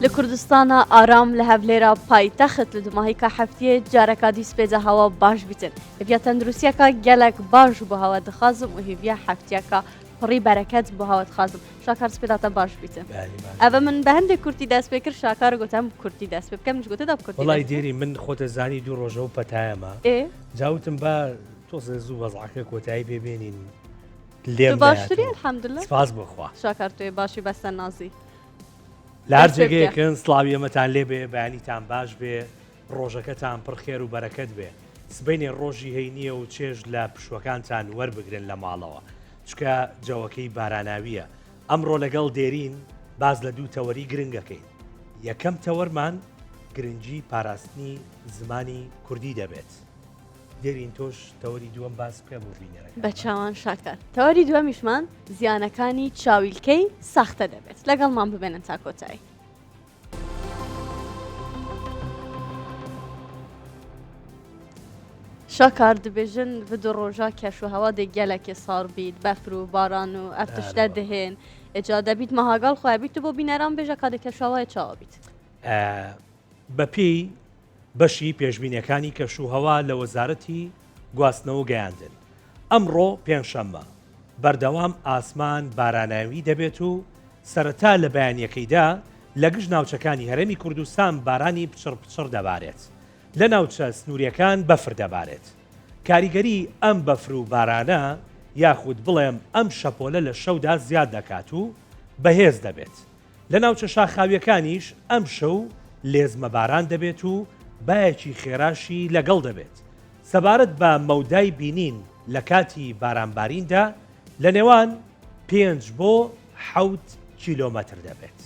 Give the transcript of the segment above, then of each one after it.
لکردستان آرام لهولێرە پایتەخت لە دوماهیکە هەفتەیە جارێکا دیسپێجە هەوا باش بیتن هێڤیا تەندروستیەکە گەلێک باش بۆ هەوا دخوازم و هێڤیا هەفتەیەکە پڕی بەرەکەت بۆ هەوا دخوازم شاکار سپێداتە باش بیتن ئەوە من بە هەندێک کورتی دەست پێ کرد شاکار گوتم کورتی دەست پێ بکەم گوتەدا بکورتی وڵای دیری من خۆتە زانی دوو ڕۆژە و پەتایەمە جاوتم بە تۆزە زوو بەزعەکە کۆتایی پێبێنین لێم باشتری الحەمدولله سپاس بخوا شاکار توێ باشی بەستە نازی لە هەر جێگەیەکن سڵاویەمەتان لێ بێ بەیانیتان باش بێ ڕۆژەکەتان پڕخێر و بەرەکەت بێ سبەینێ ڕۆژی هەینیە و چێژ لە پشوەکانتان وەربگرن لە ماڵەوە چکە جەوەکەی باراناویە ئەمڕۆ لەگەڵ دێرین باز لە دوو تەوەری گرنگەکەین یەکەم تەوەرمان گرنگی پاراستنی زمانی کوردی دەبێت دێرین تۆش تەوەری دووەم باس بکە بۆ بینەرەکە بە چاوان شاکار تەوەری دووەمیشمان زیانەکانی چاویلکەی ساختە دەبێت لەگەڵمان ببێنن تا کۆتایی شاکار دەبێژن بە ڕۆژە کەشوهەوا دەگەلێکی ساڕ بیت بەفر و باران و ئەف تشتە دەهێن ئەجا دەبیت مەهاگەڵ خۆی بیت بۆ بینەران بێژە کادە کەشوهەوای چاوە بیت بەپێی بەشی پێشبینیەکانی کەشوهەوا لە وەزارەتی گواستنەوە گەیاندن ئەمڕۆ پێنجشەممە بەردەوام ئاسمان باراناوی دەبێت و سەرەتا لە بەیانیەکەیدا لە گشت ناوچەکانی هەرێمی کوردستان بارانی پچڕ دەبارێت لە ناوچە سنووریەکان بەفر دەبارێت کاریگەری ئەم بەفر و بارانە یاخود بڵێم ئەم شەپۆلە لە شەودا زیاد دەکات و بەهێز دەبێت لە ناوچە شاخاویەکانیش ئەم شەو لێزمە باران دەبێت و بایەکی خێراشی لەگەڵ دەبێت سەبارەت بە مەودای بینین لە کاتی بارانباریندا لە نێوان 5 بۆ 7 کیلۆمەتر دەبێت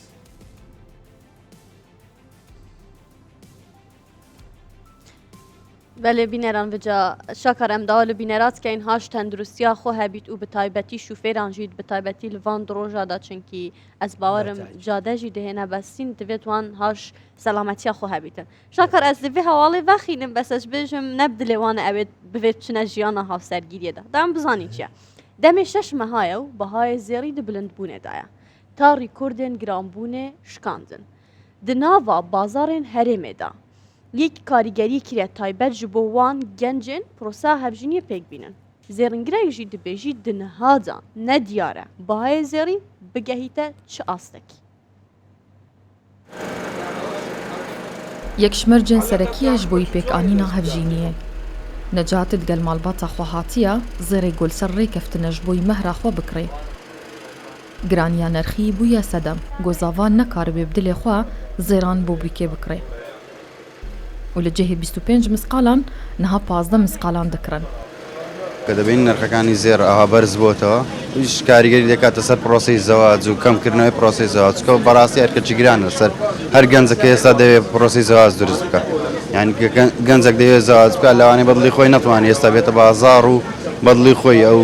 بەلێ بینەران بجا شاکار ئەمداوە لە بینەراتکەین هاش تەندروستیا خۆ هەبیت و بە تایبەتی شوفێرانژیت بە تایبەتی لەوان ڕۆژادا چونکی ئەس باوەرم جادەژی دەهێنا بەستین دەبێت وان هاش سەلامەتیا خۆ هەبیتن شاکار ئەس دەبێ هەواڵێ ڤەخینم بەسەش بێژم نەبدلێوانە ئەوێت ببێت چنە ژیانە هاوسەرگیریەدا دام بزانی چیە دەمێ 6 مەهایە و بەهای زێڕی دەبلند بوونێدایە تا ڕیکۆردێن گرانبوونێ شکاندن دناوا بازارên هەرێمێدا یەک کاریگەری کرێ تایبەت ji bo wan gencên prosa hevjîniyê pêk bînin zêrîngirek jî dibêjî di nihaca ne diyar e bahayê zêrî bigehîte çi astekî یەکشمەرجên سەرەکیە ji bo pêkanîna hevjîniyê necatit gel malbata xwe hatiye zêrê gulser rêkeftine ji bo mehra xwe bikirê giraniya nerxî bûye sedem gozavan nekaribe bi dilê xwe zêran bo bîkê bikirê و لە جێهێ 25 مسقالان نەها 15 مسقالان دەکرن کە دەبین نرخەکانی زێر ئاها بەرز بۆتەوە هیچ کاریگەری دەکاتە سەر پرۆسی زەواج و کەمکردنەوەی پرۆسی زەواج چکە بەڕاستی هەرکەچی گرانە سەر هەر گەنجەکە ئێستا دەوێت پرۆسی زەواج دروست بکە یعنی گەنجێک دەوێت زەواج بکە لەوانەیە بەدڵی خۆی نەتوانێت ئێستا بێتە بازاڕ و بەدڵی خۆی ئەو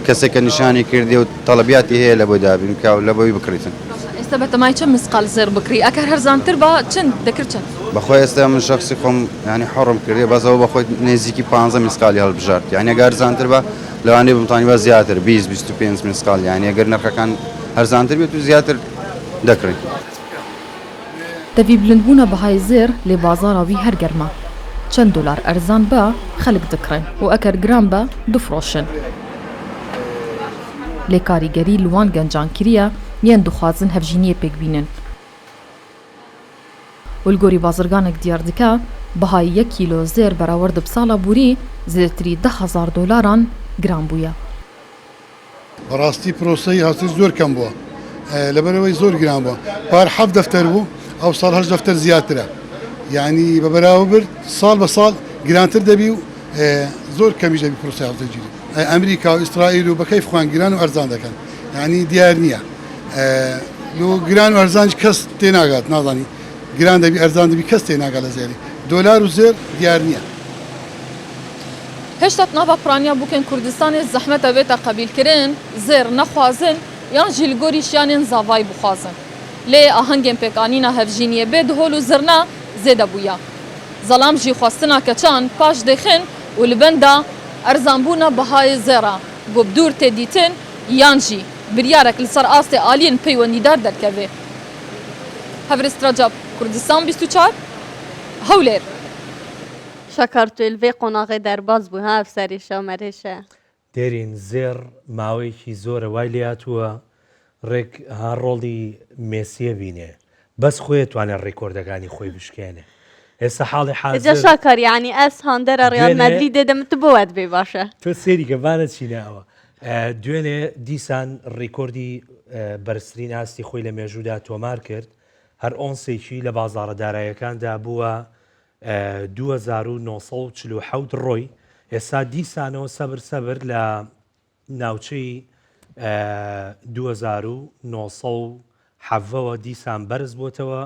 کەسێک کە نیشانی کردی و تەڵەبیاتی هەیە لە بۆی دابین کە لە بۆی بکڕیتن ئێستا بەتەمای چەند مسقال زێر بکری ئەگەر هەرزانتر بە چەند دەکرد چەند بەخۆی ئێستا من شخصی خۆم ینی حڕم کردی بەزەوە بەخۆی نێزیکی 15 مسقالی هەڵبژارد یعنی ئەگەر هەرزانتر بە لەوانەیە بمتوانی بە زیاتر 20-25 مسقال یعنی ئەگەر نرخەکان هەرزانتر بێت و زیاتر دەکڕین دەوی بلندبوونە بەهای زێر لێ بازاراوی هەر گەرمە چەند دلار ئەرزان بە خەلک دەکڕن و ئەگەر گران بە دفرۆشن لێ کاریگەری لوان گەنجان کریە یان دخوازن هەڤژینیە پێک بینن ولگۆری بازرگانێک دیار دکە بەهای 1 کیلۆ زێر بەراورد بساڵە بوری زێتری 10,000 دۆلاران گران بووە بەڕاستی پرۆسەی هاوسەر زۆر کەم بووە لەبەرەوەی زۆر گران بووە پار 7 دەفتەر بوو ئەو ساڵ 8 دەفتەر زیاترە یعنی بە بەراورد ساڵ بە ساڵ گرانتر دەبی و زۆر کەمیش دەبی پرۆسەی هاوسەرگیری ئەمریکا و ئیسرائیل و بەکەیف خوان گران و ئەرزان دەکەن یعنی دیار نییە گران و ئەرزانج کەس تێناگات نازانی گران دەبی ئەرزان دەبی کەس تێناگات لە زێری دۆلار و زێر دیار نییە هێشتا ناوا پرانیا بووکن کوردستانی زەحمەتە بێتە قەبیلکردن زێر نەخوازن یان ژی لگۆری شیانên زاڤای بخوازن لێ ئاهەنگên پێکانîna hevjîniyê bê dihol û zirna zêde bûye zelam jî xwestina keçan paş dêxin û li benda erzanbûna bihayê zêra gobdûr tê dîtin yan jî biryarek li ser astê aliyên peywendîdar derkeve هەڤرست ڕەجەب کوردستان 24 هەولێر. شەکەر تو الڤێ قۆناغی دەرباز بوو ها ئەفسەریشە و مەرێشە دێرین زێر ماوەیەکی زۆرە وای لاتووە ڕێک هاڕۆڵی مێسیە بینێ بەس خۆی توانێت ڕێکۆردەکانی خۆی بشکێنێ ئێستا حاڵی ئەجا حاضر شاکەر یعنی ئەس هەندەرە ڕێال مەدری دێدەمت بۆوەت بێ باشە تۆ سێری گەبانە چیناوە دوێنێ دیسان ڕێکۆردی بەرزترین ئاستی خۆی لە مێژوودا تۆمار کرد هەر ئۆنسێکی لە بازاڕە داراییەکاندا بووە 2947 ڕۆی ئێستا دیسانەوە سەبر لە ناوچەی 2970ەوە دیسان بەرز بۆتەوە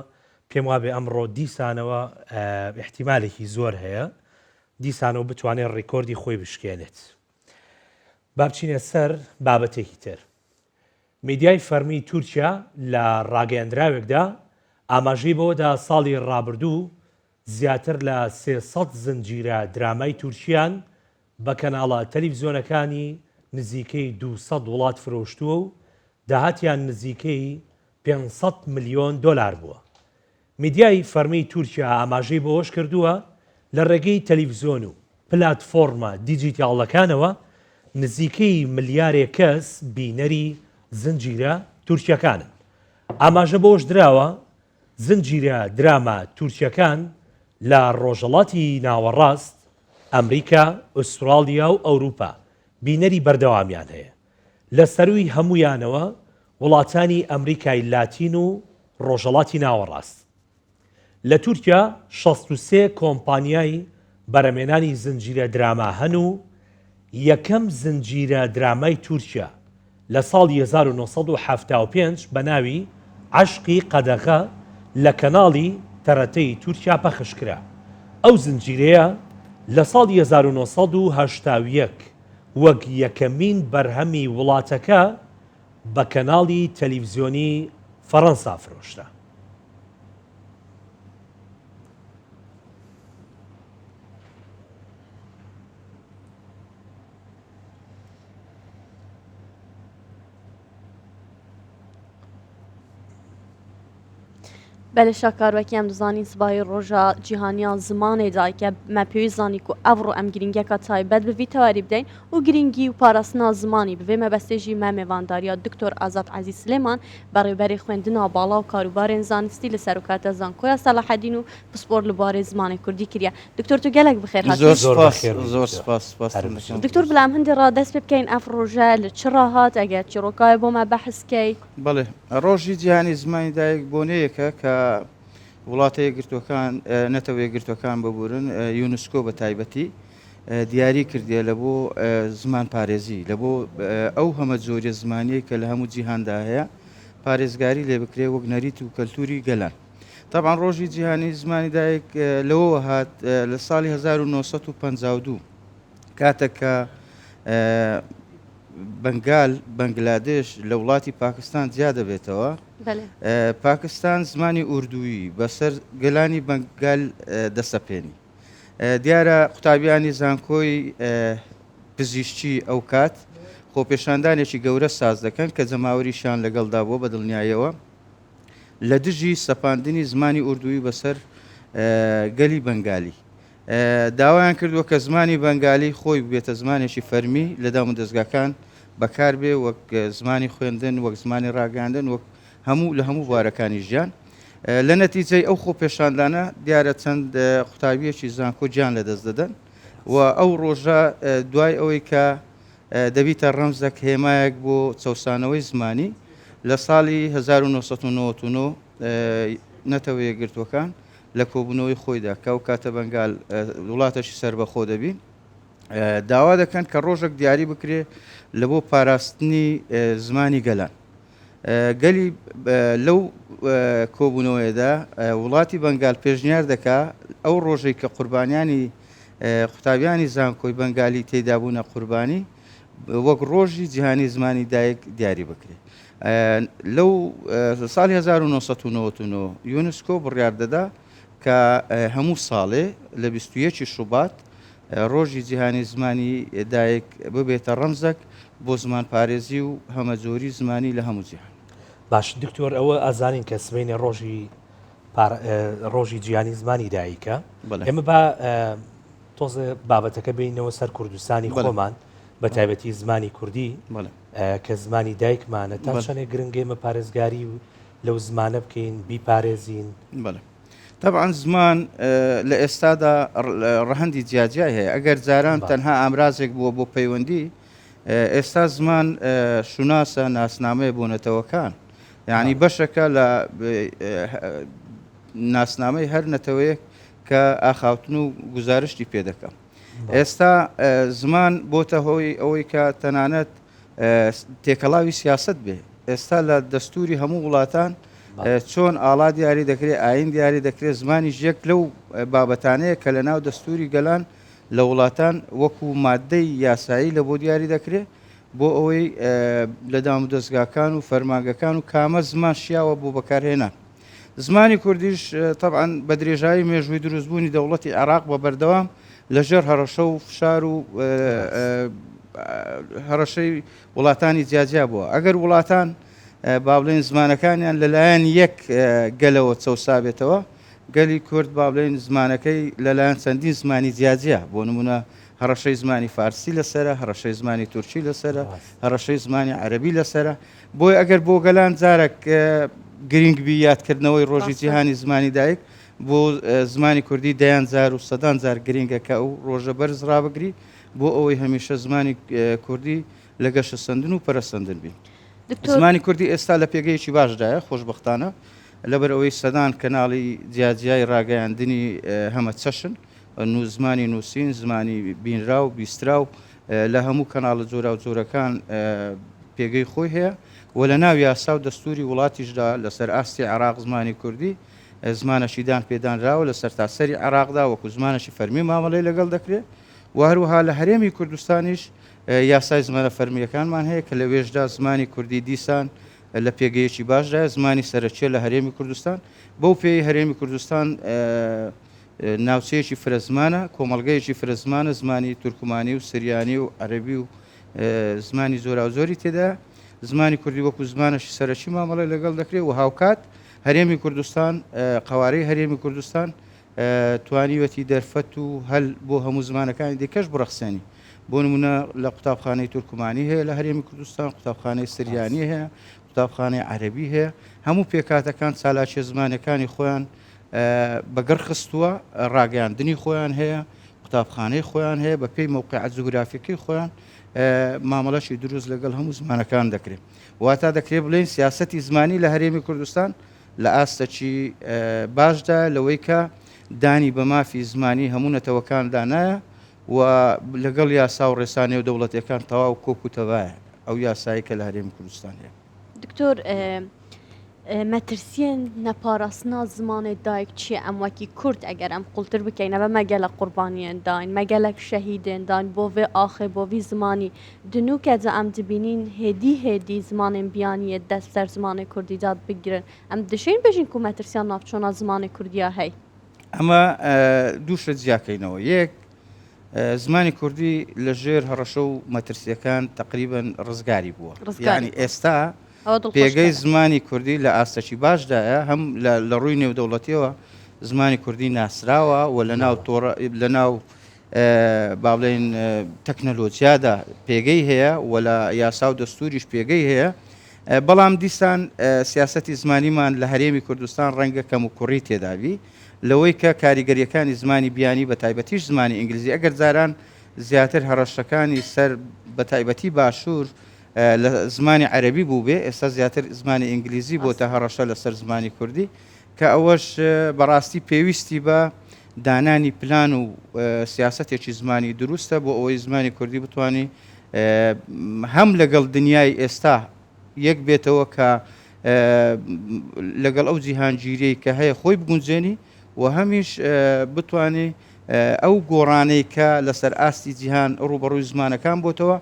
پێم وابێ ئەمڕۆ دیسانەوە احتیمالێکی زۆر هەیە دیسانەوە بتوانێت ڕێکۆردی خۆی بشکێنێت با بچینە سەر بابەتێکی تر میدیای فەرمی تورکیا لە ڕاگەیاندراوێکدا ئاماژەی بەوەدا ساڵی ڕابردوو زیاتر لە 300 زنجیرە درامای تورکیان بە کەناڵە تەلەڤیزیۆنەکانی نزیکەی 200 وڵات فرۆشتووە و داهاتیان نزیکەی 500 ملیۆن دۆلار بووە. میدیای فەرمی تورکیا ئاماژەی بەوەش کردووە لە ڕێگەی تەلەڤیزیۆن و پلاتفۆرمە دیجیتاڵەکانەوە نزیکەی ملیارێک کەس بینەری زنجیرە تورکیەکانن. ئاماژە بەوەش دراوە زنجیرە دراما تورکیەکان لە ڕۆژهەڵاتی ناوەڕاست ئەمریکا، ئوسترالیا و ئەوروپا بینەری بەردەوامیان هەیە. لە سەروی هەمویانەوە وڵاتانی ئەمریکای لاتین و ڕۆژهەڵاتی ناوەڕاست. لە تورکیا 63 کۆمپانیای بەرەمێنانی زنجیرە دراما هەن و یەکەم زنجیرە درامای تورکیا لە ساڵی 1975 بە ناوی عەشقی قەدەغە لە کەناڵی تەرەتەی تورکیا پەخشکرا. ئەو زنجیرەیە لە ساڵی 1970 وەک یەکەمین بەرهەمی وڵاتەکە بە کەناڵی تەلەڤیزیۆنی فەڕەنسا فرۆشتە. بەلێ شاکاروەکی ئەم دزانین سبای ڕۆژە جیهانیان زمانێدا کە مە پێویست زانی و ئەڤڕۆ ئەم گرنگەکە تایبەت بڤی تەواری بدەین و گرنگی و پاراستنا زمانی بڤێ مەبەستێژی مەمێوانداریە دکتۆر ئازاد عەزیز سلێمان بەڕێوەبەری خوێندنا باڵا و کاروبارên زانستی لە سەرۆکاتە زانکۆیا سەلاحەدین و پسپۆر لە بوارەی زمانی کوردی کردیا. دکتۆر تو گەلێک بخێر هاتی. زۆر سپاس دکتۆر بەڵام هەندێک ڕادەست پێ بکەین ئەف ڕۆژە لە چ ڕاهات ئەگەر چیرۆکایە بۆمە بەحسکەی. بەڵێ ڕۆژی جیهانی زمانی دایک بۆنەیەکە کە وڵاتە یەکگرتوەکان نەتەوە یەکگرتوەکان ببورن یونسکۆ بە تایبەتی دیاری کردێ لە بۆ زمان پارێزی لە بۆ ئەو هەمە جۆرە زمانیە کە لە هەموو جیهاندا هەیە پارێزگاری لێ بکرێ وەک نەریت و کەلتوری گەلان. طبعا ڕۆژی جیهانی زمانی دایک لەوە هات لە ساڵی 1952 کاتێککە بەنگال بەنگلادێش لە وڵاتی پاکستان جیا دەبێتەوە. پاکستان زمانی ئوردویی بەسەر گەلانی بەنگال دەسەپێنی. دیارە قوتابیانی زانکۆی پزیشکی ئەو کات خۆپێشاندانێکی گەورە ساز دەکەن کە جەماوەریشان لەگەڵدا بووە بە دڵنیایەوە لە دژی سەپاندنی زمانی ئوردویی بەسەر گەلی بەنگالی. داوایان کردووە کە زمانی بەنگالی خۆی بێتە زمانێکی فەرمی لە دام و دەستگاکان بەکار بێ وەک زمانی خوێندن وەک زمانی ڕاگەاندن وەک هەموو لە هەموو بوارەکانی ژیان. لە نەتیجەی ئەو خۆپێشاندانە دیارە چەند قوتابیەکی زانکۆ گیان لەدەست دەدەن و ئەو ڕۆژە دوای ئەوەی کە دەبیتە ڕەمزێک هێمایەک بۆ چەسانەوەی زمانی لە ساڵی 1999 نەتەوە یەکگرتوەکان لە کۆبوونەوەی خۆیدا کە ئەو کاتە بەنگال وڵاتەشی سربەخۆ دەبین داوا دەکەن کە ڕۆژێک دیاری بکرێ لە بۆ پاراستنی زمانی گەلان. گەلی لەو کۆبوونەوەیدا وڵاتی بەنگال پێشنیار دەکا ئەو ڕۆژەی کە قوربانیانی قوتابیانی زانکۆی بەنگالی تێدا بوونە قوربانی وەک ڕۆژی جیهانی زمانی دایک دیاری بکرێت. لەو ساڵی 1999 یونسکۆ بڕیار دەدا کە هەموو ساڵێ لە 21 شوبات ڕۆژی جیهانی زمانی دایک ببێتە ڕەمزێک بۆ زمان پارێزی و هەمە جۆری زمانی لە هەموو جیهان. باش دکتۆر ئەوە ئازانین کە سبەینە ڕۆژی ڕۆژی جیهانی زمانی دایکە بەڵێ. ئێمە بە تۆزە بابەتەکە بینەوە سەر کوردستانی بەڵێ. خۆمان بە تایبەتی زمانی کوردی بەڵێ. کە زمانی دایکمانە تا بەڵێ. چەندێک گرنگێمە پارێزگاری و لەو زمانە بکەین بیپارێزین. بەڵێ. طبعا زمان لە ئێستادا ڕەهەندی جیاجای هەیە ئەگەر جاران تەنها ئامرازێک بووە بۆ پەیوەندی ئێستا زمان شوناسە ناسنامەیە بۆ نەتەوەکان یعنی بەشەکە لە ناسنامەی هەر نەتەوەیەک کە ئاخاوتن و گزارشتی پێ دەکەم. ئێستا زمان بۆتە هۆی ئەوەی کە تەنانەت تێکەڵاوی سیاست بێ ئێستا لە دەستوری هەموو وڵاتان چۆن ئاڵا دیاری دەکرێت ئاین دیاری دەکرێت زمانی ژێک لەو بابەتانەیە کە لە ناو دەستوری گەلان لە وڵاتان وەکو مادەی یاسایی لە بۆ دیاری دەکرێت بۆ ئەوەی لە دام و دەستگاکان و فەرمانگەکان و کامە زمان شیاوە بۆ بەکارهێنا. زمانی کوردیش طبعا بە درێژایی مێژووی دروستبوونی دەوڵەتی عێراق بە بەردەوام لەژێر هەڕەشە و فشار و هەڕەشەی وڵاتانی جیاجیا بووە. ئەگەر وڵاتان با بڵێن زمانەکانیان لەلایەن یەک گەلەوە چەوسا بێتەوە گەلی کورد با بڵێن زمانەکەی لەلایەن چەندین زمانی جیاجیا بۆ نمونە هەڕەشەی زمانی فارسی لەسرە هەڕەشەی زمانی تورکی لەسرە هەڕەشەی زمانی عەرەبی لەسرە بۆی ئەگەر بۆ گەلان جارێک گرنگبی یادکردنەوەی ڕۆژی جیهانی زمانی دایک بۆ زمانی کوردی دەیان جار و سەدان جار گرنگەکە و ڕۆژە بەرز ڕابگری بۆ ئەوەی هەمیشە زمانی کوردی لە گەشە سندن و پەرەسەندن بی. زمانی کوردی ئێستا لە پێگەیەکی باشدایە خۆشبەختانە لەبەر ئەوەی سەدان کەناڵی جیاجیای ڕاگەیاندنی هەمە چەشن زمانی نووسین زمانی بینرا و بیسترا و لە هەموو کەناڵە جۆرا و جۆرەکان پێگەی خۆی هەیە و لە ناو یاسا و دەستوری وڵاتیشدا لەسەر ئاستی عێراق زمانی کوردی زمانەشیدان پێدانراوە لە سەرتاسەری عێراقدا وەکو زمانەشی فەرمی مامەڵەی لەگەڵ دەکرێت و هەروەها لە هەرێمی کوردستانیش یاسای زمانە فەرمیەکانمان هەیە کە لە وێژدا زمانی کوردی دیسان لە پێگەیەکی باشدایە زمانی سەرچێ لە هەرێمی کوردستان بەو پێی هەرێمی کوردستان ناوچەیەکی فرەزمانە کۆمەڵگەیەکی فرەزمانە زمانی تورکمانی و سریانی و عەرەبی و زمانی زۆرا و زۆری تێدا زمانی کوردی وەکو زمانەشی سەرچی مامەڵەی لەگەڵ دەکرێت و هاوکات هەرێمی کوردستان قوارەی هەرێمی کوردستان توانیوەتی دەرفەت و هەل بۆ هەموو زمانەکانی دیکەش بڕەخسێنی بۆ نمونە لە قوتابخانەی تورکمانی هەیە لە هەرێمی کوردستان قوتابخانەی سریانی هەیە قوتابخانەی عەرەبی هەیە هەموو پێکاتەکان چالاکی زمانەکانی خۆیان بەگەڕ خستووە ڕاگەیاندنی خۆیان هەیە قوتابخانەی خۆیان هەیە بە پێی موقعیت جوگرافیەکەی خۆیان مامەڵەشی دروست لەگەڵ هەموو زمانەکان دەکرێت واتە دەکرێت بڵێن سیاسەتی زمانی لە هەرێمی کوردستان لە ئاستەکی باشدا لەوەی کە دانی بە مافی زمانی هەموو نەتەوەکان دانایە و لەگەڵ یاسا و ڕێسانی و دەوڵەتەکان تەواو کۆک و تەوایە ئەو یاسایی کە لە هەرێمی کوردستان هەیە. دکتۆر مەترسیên neparastina zimanê dayik çi em wekî Kurd eger em qultir bikeyn ve me gelek qurbaniyên dain me gelek şehîdên dain bo vê axê bo vî zimanî dinûke de em dibînîn hêdî hêdî zimanên biyaniyê dest ser zimanê Kurdî da bigirin em dişên bêjin ku metirsiya navçona zimanê Kurdiya hey ئەمە دوو شت جیاکەینەوە یەک زمانی کوردی لە ژێر هەڕەشە و مەترسیەکان تقریبن ڕزگاری بووە یعنی ئێستا پێگەی زمانی کوردی لە ئاستەکی باشدایە هەم لە ڕووی نێودەوڵەتیەوە زمانی کوردی ناسراوە و لە ناو با بڵێن تەکنەلۆجیادا پێگەی هەیە و لە یاسا و دەستوریش پێگەی هەیە بەڵام دیسان سیاسەتی زمانیمان لە هەرێمی کوردستان ڕەنگە کەم و کوڕی تێداوی لەوەی کە کاریگەریەکانی زمانی بیانی بە تایبەتیش زمانی ئینگلیزی ئەگەر جاران زیاتر هەڕەشەکانی سەر بە تایبەتی باشوور لە زمانی عەرەبی بوو بێ ئێستا زیاتر زمانی ئینگلیزی بۆتە هەڕەشە لەسەر زمانی کوردی کە ئەوەش بەڕاستی پێویستی بە دانانی پلان و سیاسەتێکی زمانی دروستە بۆ ئەوەی زمانی کوردی بتوانێت هەم لەگەڵ دنیای ئێستا یەک بێتەوە کە لەگەڵ ئەو جیهانگیریەی کە هەیە خۆی بگونجێنی و هەمیش بتوانێت ئەو گۆڕانەی کە لەسەر ئاستی جیهان ڕوبەڕووی زمانەکان بۆتەوە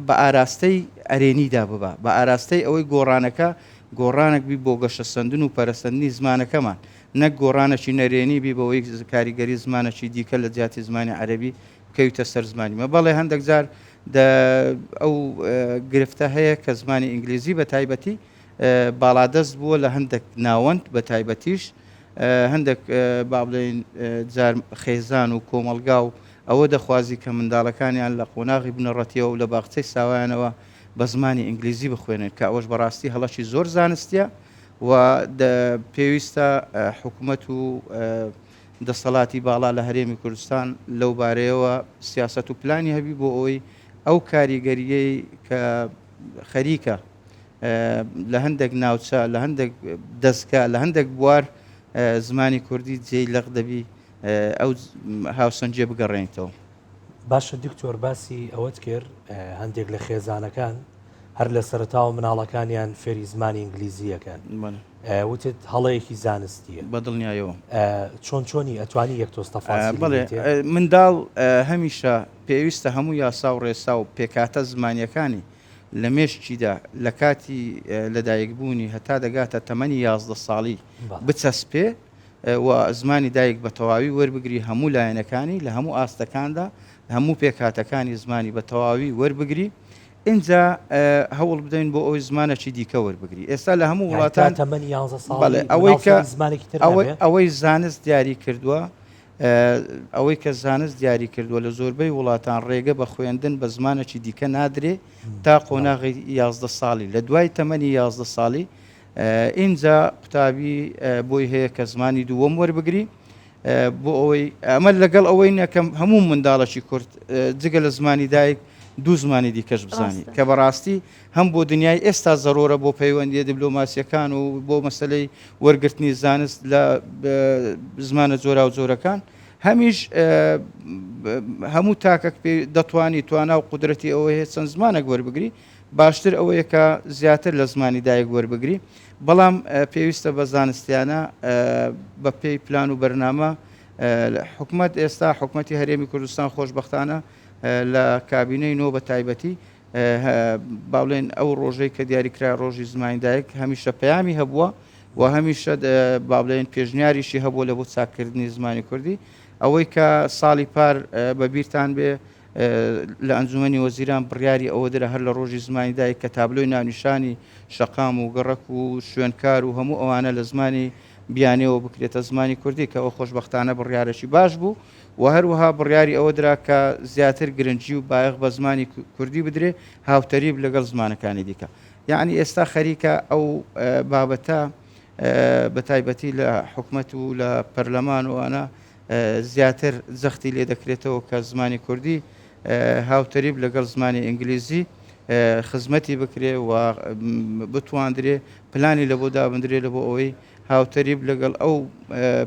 بە ئاراستەی ئەرێنیدا ببە بە ئاراستەی ئەوەی گۆڕانەکە گۆڕانێک بی بۆ گەشە سندن و پەرەسەندنی زمانەکەمان نەک گۆڕانێکی نەرێنی بی بەوەی کاریگەری زمانێکی دیکە لە جیاتی زمانی عەرەبی کەوتە سەر زمانیمە بەڵێ هەندێک جار ئەو گرفتە هەیە کە زمانی ئینگلیزی بە تایبەتی باڵادەست بووە لە هەندێک ناوەند بە تایبەتیش هەندێک با بڵێن جار خێزان و کۆمەلگا و ئەوە دەخوازی کە منداڵەکانیان لە قۆناغی بنەڕەتیەوە و لە باخچەی ساوایانەوە بە زمانی ئینگلیزی بخوێنن کە ئەوەش بەڕاستی هەڵەشی زۆر زانستیە و پێویستە حکوومەت و دەسەڵاتی باڵا لە هەرێمی کوردستان لەو بارەیەوە سیاست و پلانی هەبی بۆ ئەوەی ئەو کاریگەریەی کە خەریکە لە هەندێک ناوچە لە هەندێک دەستگا لە هەندێک بوار زمانی کوردی جێی لەق دەبی ئەو هاوسەنجێ بگەڕێنیتەوە. باشە دکتۆر باسی ئەوەت کرد هەندێک لە خێزانەکان هەر لە سەرتاوە مناڵەکانیان فێری زمانی ئینگلیزیەکان وتت هەڵەیەکی زانستیە بەدڵنیایەوە چۆنی ئەتوانی یەک تۆستەفاسی بڵێ منداڵ هەمیشە پێویستە هەموو یاسا و ڕێسا و پێکاتە زمانیەکانی لە مێشتیدا لە کاتی لەدایکبوونی هەتا دەگاتە تەمەنی 11 ساڵی بچەسپێ و زمانی دایک بە تەواوی وەربگری هەموو لایەنەکانی لە هەموو ئاستەکاندا هەموو پێکاتەکانی زمانی بە تەواوی وەربگری اینجا هەوڵ بدەین بۆ ئەوی زمانەکی دیکە وەربگری. ئێستا لە هەموو وڵاتان ئەوەی زانست دیاری کردووە ئەوەی کە زانست دیاری کردووە لە زۆربەی وڵاتان ڕێگە بە خوێندن بە زمانێکی دیکە نادرێ تا قۆناغی 11 ساڵی لە دوای تەمەنی 11 ساڵی اینجا قوتابی بۆی هەیە کە زمانی دووەم وەربگری بۆ ئەوەی ئەمە لەگەڵ ئەوەی نەکەم هەموو منداڵەکی کورد جگە لە زمانی دایک دوو زمانی دیکەش بزانی کە بەڕاستی هەم بۆ دنیای ئێستا زەرۆرە بۆ پەیوەندیە دیبلۆماسیەکان و بۆ مەسلەی وەرگرتنی زانست لە زمانە جۆرا و جۆرەکان هەمیش هەموو تاکەک دەتوانی توانە و قودرەتی ئەوە هەیە چەند زمانێک وەربگری باشتر ئەوەیە کە زیاتر لە زمانی دایک وەربگری بەڵام پێویستە بە زانستیانە بە پێی پلان و بەرنامە حکومەت ئێستا حکومەتی هەرێمی کوردستان خۆشبەختانە لە کابینەی نۆ بە تایبەتی باڵێن ئەو ڕۆژەی کە دیاریکرا ڕۆژی زمانی دایک هەمیشە پەیامی هەبووە و هەمیشە باڵێن پێشنیاریشی هەبووە لە بۆ چاکردنی زمانی کوردی ئەوەی کە ساڵی پار بەبیرتان بێ لە ئەنجومەنی وەزیران بڕیاری ئەوە درە هەر لە ڕۆژی زمانی دایک کە تابلۆی ناونیشانی شەقام و گەڕک و شوێنکار و هەموو ئەوانە لە زمانی بیانەوە بکرێتە زمانی کوردی کە ئەوە خۆشبەختانە بڕیارەشی باش بوو و هەروەها بڕیاری ئەوە درا کە زیاتر گرنگجی و بایەخ بە زمانی کوردی بدرێ هاوتەریب لەگەڵ زمانەکانی دیکە. یعنی ئێستا خەریکە ئەو بابەتە بە تایبەتی لە حکومەت و لە پەرلەمان وانە زیاتر جەختی لێ دەکرێتەوە کە زمانی کوردی هاوتەریب لەگەڵ زمانی ئینگلیزی خزمەتی بکرێ و بتواندرێ پلانی لە بۆ دابدرێ لە بۆ ئەوەی هاوتەریب لەگەڵ ئەو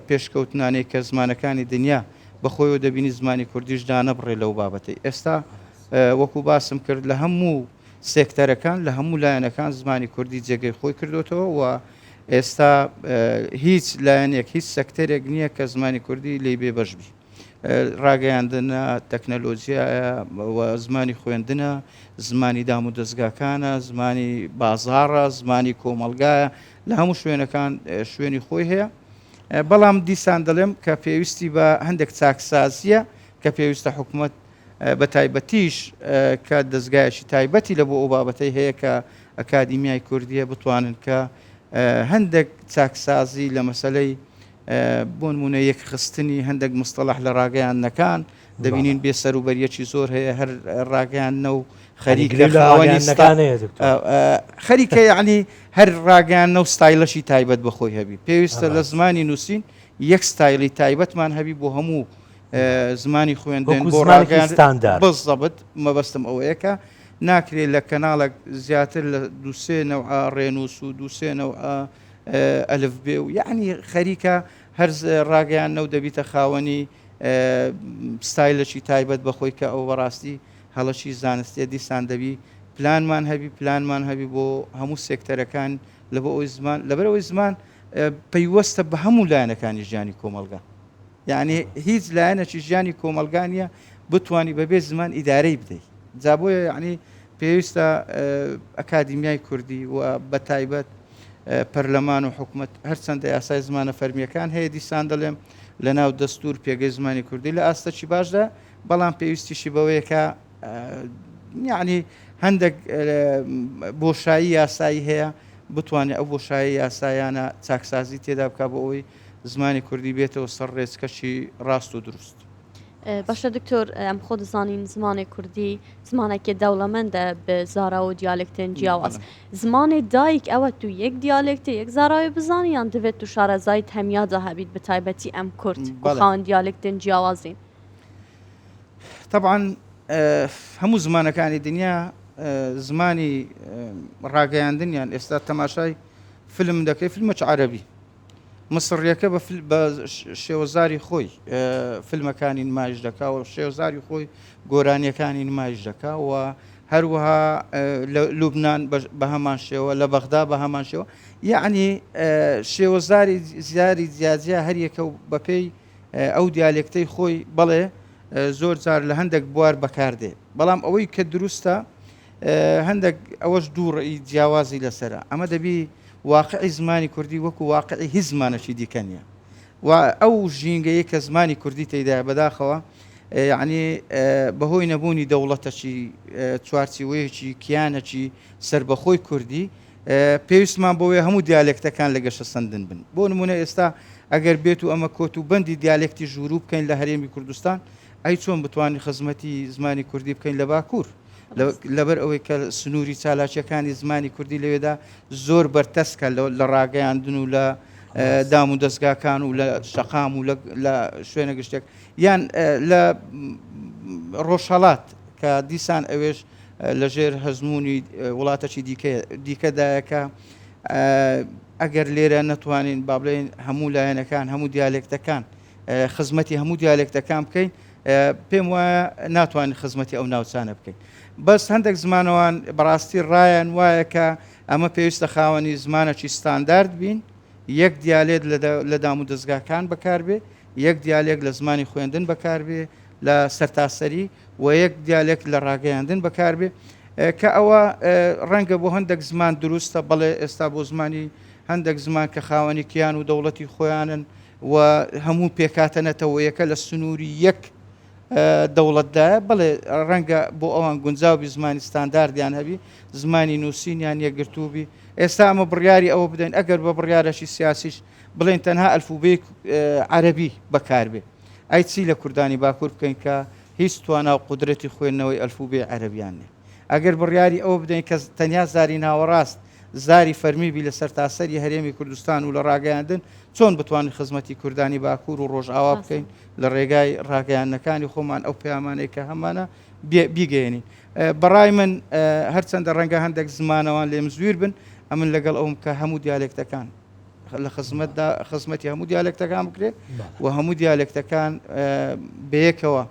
پێشکەوتنانەی کە زمانەکانی دنیا بەخۆیەوە دەبینی زمانی کوردیش دانەبڕێ لەو بابەتەی. ئێستا وەکو باسم کرد لە هەموو سێکتەرەکان لە هەموو لایەنەکان زمانی کوردی جێگەی خۆی کردوتەوە و ئێستا هیچ لایەنێک هیچ سەکتەرێک نییە کە زمانی کوردی لێی بێ بەشبی. ڕاگەیاندنە تەکنەلۆژیایە و زمانی خوێندنە زمانی دام و دەستگاکانە زمانی بازاڕە زمانی کۆمەلگایە لە هەموو شوێنەکان شوێنی خۆی هەیە. بەڵام دیسان دەڵێم کە پێویستی بە هەندێک چاکسازیە کە پێویستە حکوومەت بە تایبەتیش کە دەستگایەکی تایبەتی لە بۆ ئەو بابەتەی هەیە کە ئەکادیمیای کوردیە بتوانن کە هەندێک چاکسازی لە مەسەلەی بۆ نمونە یەکخستنی هەندێک مستەڵح لە ڕاگەیاندنەکان دەبینین بێ سەروبەریەکی زۆر هەیە هەر ڕاگەیاندنە و خەریکە یعنی هەر ڕاگەیاندنە و ستایلەشی تایبەت بەخۆی هەبی پێویستە لە زمانی نووسین یەک ستایلی تایبەتمان هەبی بۆ هەموو زمانی خوێندن بۆ ڕاگەیاندن بەزەبت مەبەستم ئەوەیەکە ناکرێت لە کەناڵێک زیاتر لە دووسێ نەوع ڕێنووس و دووسێ نەوع ئەلف بێ و یعنی خەریکە هەر ڕاگەیاندنە و دەبیتە خاوەنی ستایلەکی تایبەت بەخۆی کە ئەو بەڕاستی هەڵەشی زانستیە دیسان دەبی پلانمان هەبی بۆ هەموو سێکتەرەکان لە بۆ ئەوی زمان لەبەرەوەی زمان پەیوەستە بە هەموو لایەنەکانی ژیانی کۆمەلگا. یعنی هیچ لایەنێکی ژیانی کۆمەلگانیە بتوانی بەبێ زمان ئیدارەی بدەیت. جا بۆیە یعنی پێویستە ئەکادیمیای کوردی و بە تایبەت پەرلەمان و حکومەت هەرچەندە یاسای زمانە فەرمیەکان هەیە دیسان دەڵێم لە ناو دەستور پێگەی زمانی کوردی لە ئاستەکی باشدا بەڵام پێویستیشی بەوەیەکە یعنی هەندێک بۆشایی یاسایی هەیە بتوانێت ئەو بۆشایی یاسایانە چاکسازی تێدا بکە بۆ ئەوەی زمانی کوردی بێتەوە سەر ڕێزکەشی ڕاست و دروست. باشە دکتۆر ئەم خۆ دەزانین زمانی کوردی زمانێکی دەوڵەمەندە بە زارا و دیالکتên جیاواز. زمانی دایک ئەوە تو یەک دیالکتە یەک زاراوی بزانی یان دەبێت تو شارەزای هەمیادا هەبیت بە تایبەتی ئەم کورد خاوەن دیالکتên جیاوازین. طبعا هەموو زمانەکانی دنیا زمانی ڕاگەیاندنیان ئێستا تەماشای فیلم دەکەی فیلمەچ عەرەبی مصریەکە بە شێوەزاری خۆی فیلمەکانی نمایش دەکا و شێوەزاری خۆی گۆرانیەکانی نمایش دەکا و هەروەها لە لوبنان بە هەمان شێوە لە بەغدا بە هەمان شێوە یعنی شێوەزاری زیاری جیاجیا هەریەکە و بەپێی ئەو دیالکتەی خۆی بەڵێ زۆر جار لە هەندێک بوار بەکاردێ بەڵام ئەوەی کە دروستە هەندێک ئەوەش دوو ڕێی جیاوازی لەسرە ئەمە دەبی واقعی زمانی کوردی وەکو واقعی هیچ زمانەشی دیکە نیە و ئەو ژینگەیە کە زمانی کوردی تێدایە بەداخەوە یعنی بەهۆی نەبوونی دەوڵەتەکی چوارچێوەیەکی کیانەکی سربەخۆی کوردی پێویستمان بۆیە هەموو دیالکتەکان لە گەشە سندن بن بۆ نمونە ئێستا ئەگەر بێت و ئەمە کۆت و بەندی دیالکتی ژوورو بکەین لە هەرێمی کوردستان ئەی چۆن بتوانین خزمەتی زمانی کوردی بکەین لە باکوور لەبەر ئەوەی کە سنووری چالاکیەکانی زمانی کوردی لەوێدا زۆر بەرتەسکە لە ڕاگەیاندن و لە دام و دەستگاکان و لە شەقام و لە شوێنە گشتێک یان لە ڕۆژهەڵات کە دیسان ئەوێش لەژێر هەزمموی وڵاتەی دیکەدایەکە ئەگەر لێرە نەتوانین با بڵێن هەموو لایەنەکان هەموو دیالکتەکان خزمەتی هەموو دیالکتەکان بکەین پێم وایە ناتوانین خزمەتی ئەو ناوچانە بکەین بەس هەندێک زمانەوان بەڕاستی ڕایان وایە کە ئەمە پێویستە خاوەنی زمانەکی ستاندارد بین یەک دیالێت لە دام و دەستگاکان بەکاربێ یەک دیالێک لە زمانی خوێندن بەکاربێ لە سەرتاسەری و یەک دیالێک لە ڕاگەیاندن بەکاربێ کە ئەوە ڕەنگە بۆ هەندێک زمان دروستە بەڵێ ئێستا بۆ زمانی هەندێک زمان کە خاوەنی کیان و دەوڵەتی خۆیانن و هەموو پێکاتەنەتەوە یەکە لە سنووری یەک دەوڵەتدایە بڵێ ڕەنگە بۆ ئەوان گونجاوبی زمانی ستانداردیان هەبی زمانی نووسینیان یەکگرتوبی ئێستا ئەمە بڕیاری ئەوە بدەین ئەگەر بە بڕیارەشی سیاسیش بڵێن تەنها ئەلفوبەی عەرەبی بەکاربێ ئەی چی لە کوردانی باکوور بکەین کە هیچ توانا و قودرەتی خوێندنەوەی ئەلفوبەی عەرەبیان نێ ئەگەر بڕیاری ئەوە بدەین کە تەنیا زاری ناوەڕاست زاری فەرمیبی لە سەرتاسەری هەرێمی کوردستان و لە ڕاگەیاندن چۆن بتوانین خزمەتی کوردانی باکوور و ڕۆژئاوا بکەین لە ڕێگای ڕاگەیاندنەکانی خۆمان ئەو پەیامانەی کە هەمانە بیگەێنین بەڕای من هەرچەندە ڕەنگە هەندێک زمانەوان لێم زویر بن ئەمن لەگەڵ ئەوم کە هەموو دیالکتەکان لە خزمەتی هەموو دیالکتەکان بکرێت و هەموو دیالکتەکان بەیەکەوە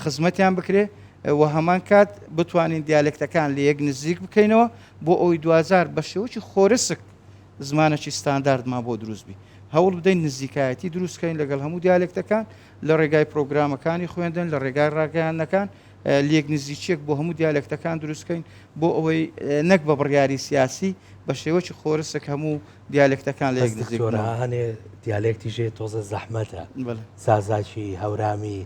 خزمەتیان بکرێت و هەمان کات بتوانین دیالکتەکان لە یەک نزیک بکەینەوە بۆ ئەوی دوازار بە شێوەی خۆرسک زمانەکی ستانداردمان بۆ دروستبی هەوڵ بدەین نزیکایەتی دروستکەین لەگەڵ هەموو دیالکتەکان لە ڕێگای پرۆگرامەکانی خوێندن لە ڕێگای ڕاگەیاندنەکان لێک نزیکێک بۆ هەموو دیالکتەکان دروستکەین بۆ ئەوەی نەک بە بڕیاری سیاسی بە شێوەی خۆرسک هەموو دیالکتەکان لە یەک نزیک هەنێ دیالکتی ژێ تۆزە زەحمەتە سازاکی هەورامی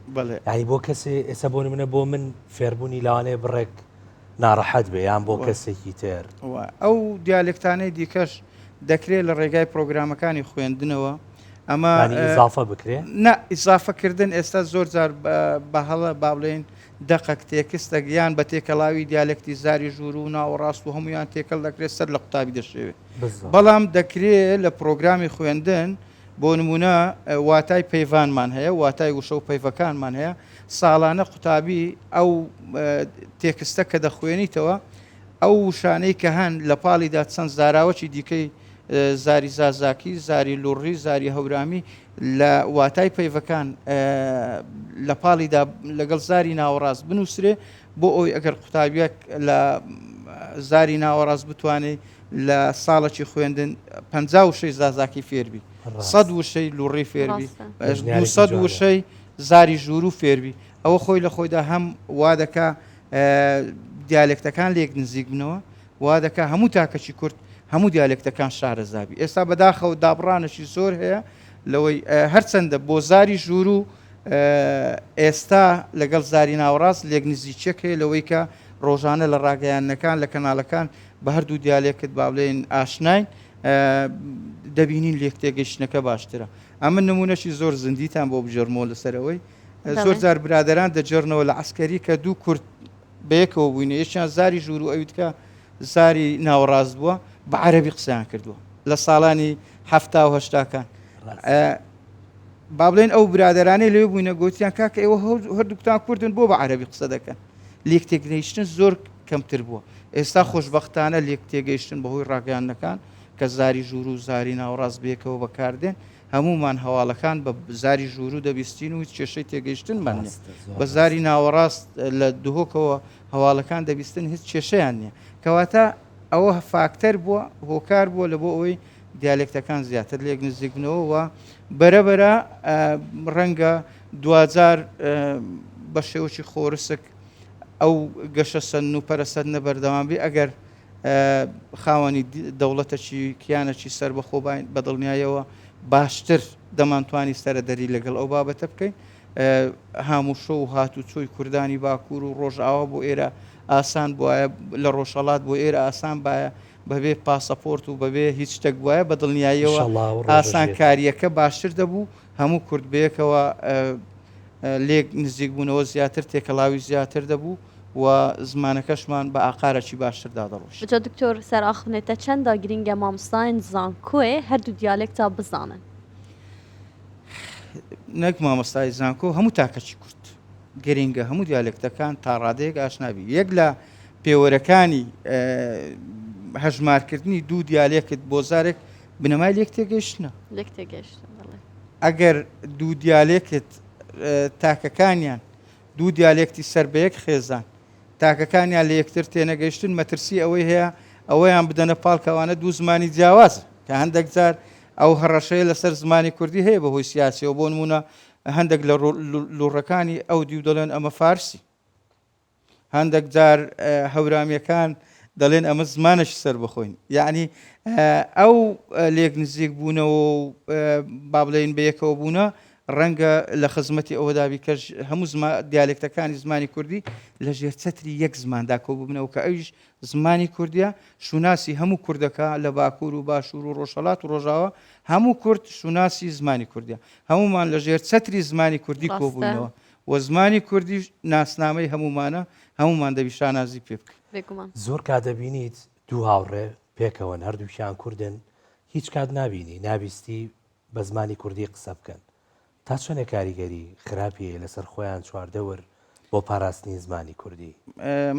ینی بۆ کەسێ ئێستا بۆ منە بۆ من فێربوونی لەوانەیە بڕێک ناڕەحەت بێ یان بۆ کەسێکی تر ئەو دیالکتانەی دیکەش دەکرێت لە ڕێگای پرۆگرامەکانی خوێندنەوە ئەمە ئیزافە بکرێت نە ئیزافەکردن ئێستا زۆر جار بە هەڵە با بڵێن دقەک تێکستە گیان بە تێکەڵاوی دیالکتی زاری ژوور و ناوەڕاست و هەمویان تێکەڵ دەکرێت سەر لە قوتابی دەشێوێت بەڵام دەکرێت لە پرۆگرامی خوێندن بۆ نمونە واتای پەیوانمان هەیە واتای وشە و پەیڤەکانمان هەیە ساڵانە قوتابی ئەو تێکستە کە دەخوێنیتەوە ئەو وشانەی کە هەن لە پاڵیدا چەند زاراوەکی دیکەی زاری زازاکی زاری لوڕی زاری هەورامی لە واتای پەیڤەکان لە پاڵیدا لەگەڵ زاری ناوەڕاست بنووسرێ بۆ ئەوی ئەگەر قوتابیەک لە زاری ناوەڕاست بتوانێت لە ساڵێکی خوێندن 50 وشەی زازاکی فێربی 100 وشەی لوڕی فێربی 200 وشەی زاری ژوور و فێربی ئەوە خۆی لە خۆیدا هەم وا دەکا دیالکتەکان لێک نزیک بنەوە وا دەکا هەموو تاکەکی کورد هەموو دیالکتەکان شارەزابی ئێستا بەداخەوە دابڕانەشی زۆر هەیە لەوەی هەرچەندە بۆ زاری ژوور و ئێستا لەگەڵ زاری ناوەڕاست لێک نزیکێک هەیە لەوەی کە ڕۆژانە لە ڕاگەیاندنەکان لە کەناڵەکان بە هەردوو دیالێکت با بڵێن ئاشناین دەبینین لێک تێگەیشتنەکە باشترە. ئەمە نمونەشی زۆر زندیتان بۆ بژێرمەوە لەسەرەوەی زۆر جار برادران دەجێڕنەوە لە عسکەری کە دوو کورد بەیەکەوە بووینە، یەکیان زاری ژوور و ئەویتکە زاری ناوەڕاست بووە بە عەرەبی قسەیان کردووە لە ساڵانی 1970کان. با بڵێن ئەو برادرانەی لێ بووینە گوتیان کاکە ئێوە هەردووکتان کوردن بۆ بە عەرەبی قسە دەکەن. لێک تێگەیشتن زۆر کەمتر بووە. ئێستا خۆشبەختانە لێک تێگەیشتن بەهۆی ڕاگەیاندنەکان کە زاری ژوور و زاری ناوەڕاست بێکەوە بەکاردێن، هەمومان هەواڵەکان بە زاری ژوور و دەبیستین و هیچ کێشەی تێگەیشتن بەنێ. بە زاری ناوەڕاست لە دهۆکەوە هەواڵەکان دەبیستن هیچ کێشەیان نییە. کەواتە ئەوە فاکتەر بووە، هۆکار بووە لە بۆ ئەوەی دیالێکتەکان زیاتر لێک نزیک بنەوە بەرەبەرە ڕەنگە دوجار بە شێوەی خۆرسک ئەو گەشە سەن و پەرەسەندنە بەردەوام بێ ئەگەر خاوەنی دەوڵەتەکی کیانەکی سەر بەخۆ بەدڵنیایەوە باشتر دەمانتوانی سەرەدەری لەگەڵ ئەو بابەتە بکەین. هاموشە و هاتوچۆی کوردانی باکوور و ڕۆژئاوا بۆ ئێرە ئاسان بواە، لە ڕۆژهەڵات بۆ ئێرە ئاسان باە بەبێ پاسەپۆرت و بەبێ هیچ شتێک وایە بەدڵنیاییەوە ئاسان کاریەکە باشتر دەبوو. هەموو کورد بەیەکەوە لێک نزیک بوونەوە زیاتر تێکەڵاوی زیاتر دەبوو و زمانەکەشمان بە ئاقارەکی باشتردا دەڕۆشت. بجا دکتۆر سەراخونێتە چەندە گرینگە مامۆستایان زانکۆیە هەردوو دیالێکتا بزانن؟ نەک مامۆستای زانکۆ هەموو تاکەچی کورد گرینگە هەموو دیالێکتەکان تا ڕادەیەک ئاشنابی. یەک لە پێوەرەکانی هەژمارکردنی دوو دیالێکت بۆ زارێک بنەمای لێک تێگەیشتنە. لێک تێگەیشتن ئەگەر دوو دیالێکت تاکەکانیان دوو دیالێکتی سەر بە یەک خێزان تاکەکانیان لە یەکتر تێنەگەیشتن مەترسی ئەوەی هەیە ئەوەیان بدەنە پاڵکەوانە دوو زمانی جیاواز کە هەندێک جار ئەو هەڕەشەیە لەسەر زمانی کوردی هەیە بەهۆی سیاسیەوە. بۆ نمونە هەندێک لە لوڕەکانی ئەو دیو دەڵێن ئەمە فارسی، هەندێک جار هەورامیەکان دەڵێن ئەمە زمانش سەر بخۆین. یعنی ئەو لێک نزیک بوونەوە و با بڵێن بەیەکەوە بوونە ڕەنگە لە خزمەتی ئەوەدابی کەش هەموو دیالێکتەکانی زمانی کوردی لە ژێر چەتری یەک زماندا کۆ ببنەوە کە ئەویش زمانی کوردیە شوناسی هەموو کوردەکە لە باکوور و باشوور و ڕۆژهەڵات و ڕۆژاوە هەموو کورد شوناسی زمانی کوردیە. هەمومان لە ژێر چەتری زمانی کوردی کۆبوونەوە و زمانی کوردی ناسنامەی هەمومانە هەمومان دەبی شانازی پێ بکەین. زۆر کات دەبینیت دوو هاوڕێ پێکەوەن هەردووکیان کوردن هیچ کات نبینی نابیستی بە زمانی کوردی قسە بکەن. تا چۆنێک کاریگەری خراپیە لەسەر خۆیان چواردەوەر بۆ پاراستنی زمانی کوردی؟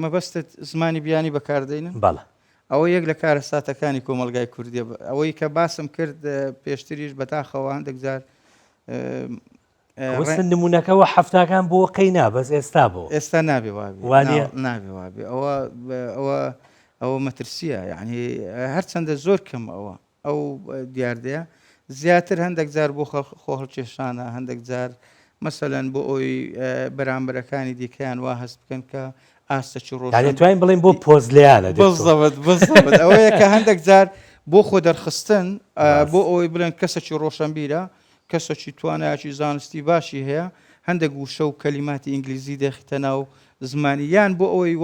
مەبەستت زمانی بیانی بەکاردێنن؟ بەڵە ئەوە یەک لە کارە ساتەکانی کۆمەلگای کوردیە. ئەوەی کە باسم کرد پێشتریش بەتاخەوە هەندێک جار وەستن نمونونەکەەوە هەفتاکان بۆ قەینا بەس ئێستا بۆ ئێستا نابێ وانە نابێ وابێ ئەوە مەترسیە. یعنی هەرچەندە زۆر کەم ئەو دیاردەیە زیاتر هەندێک جار بۆ خۆهڵکێشانە، هەندێک جار مەسەلەن بۆ ئەوی بەرامبەرەکانی دیکەیان وا هەست بکەن کە ئاستەی ڕۆژ توانین بڵێن بۆ پۆزلیانە بزەبت ئەوەیە کە هەندێک جار بۆ خۆ دەرخستن بۆ ئەوەی بڵێن کەسێکی ڕۆشنبیرە کەسێکی توانایکی زانستی باشی هەیە هەندێک وشە و کەلیماتی ئینگلیزی دەخیتە ناو زمانی یان بۆ ئەوەی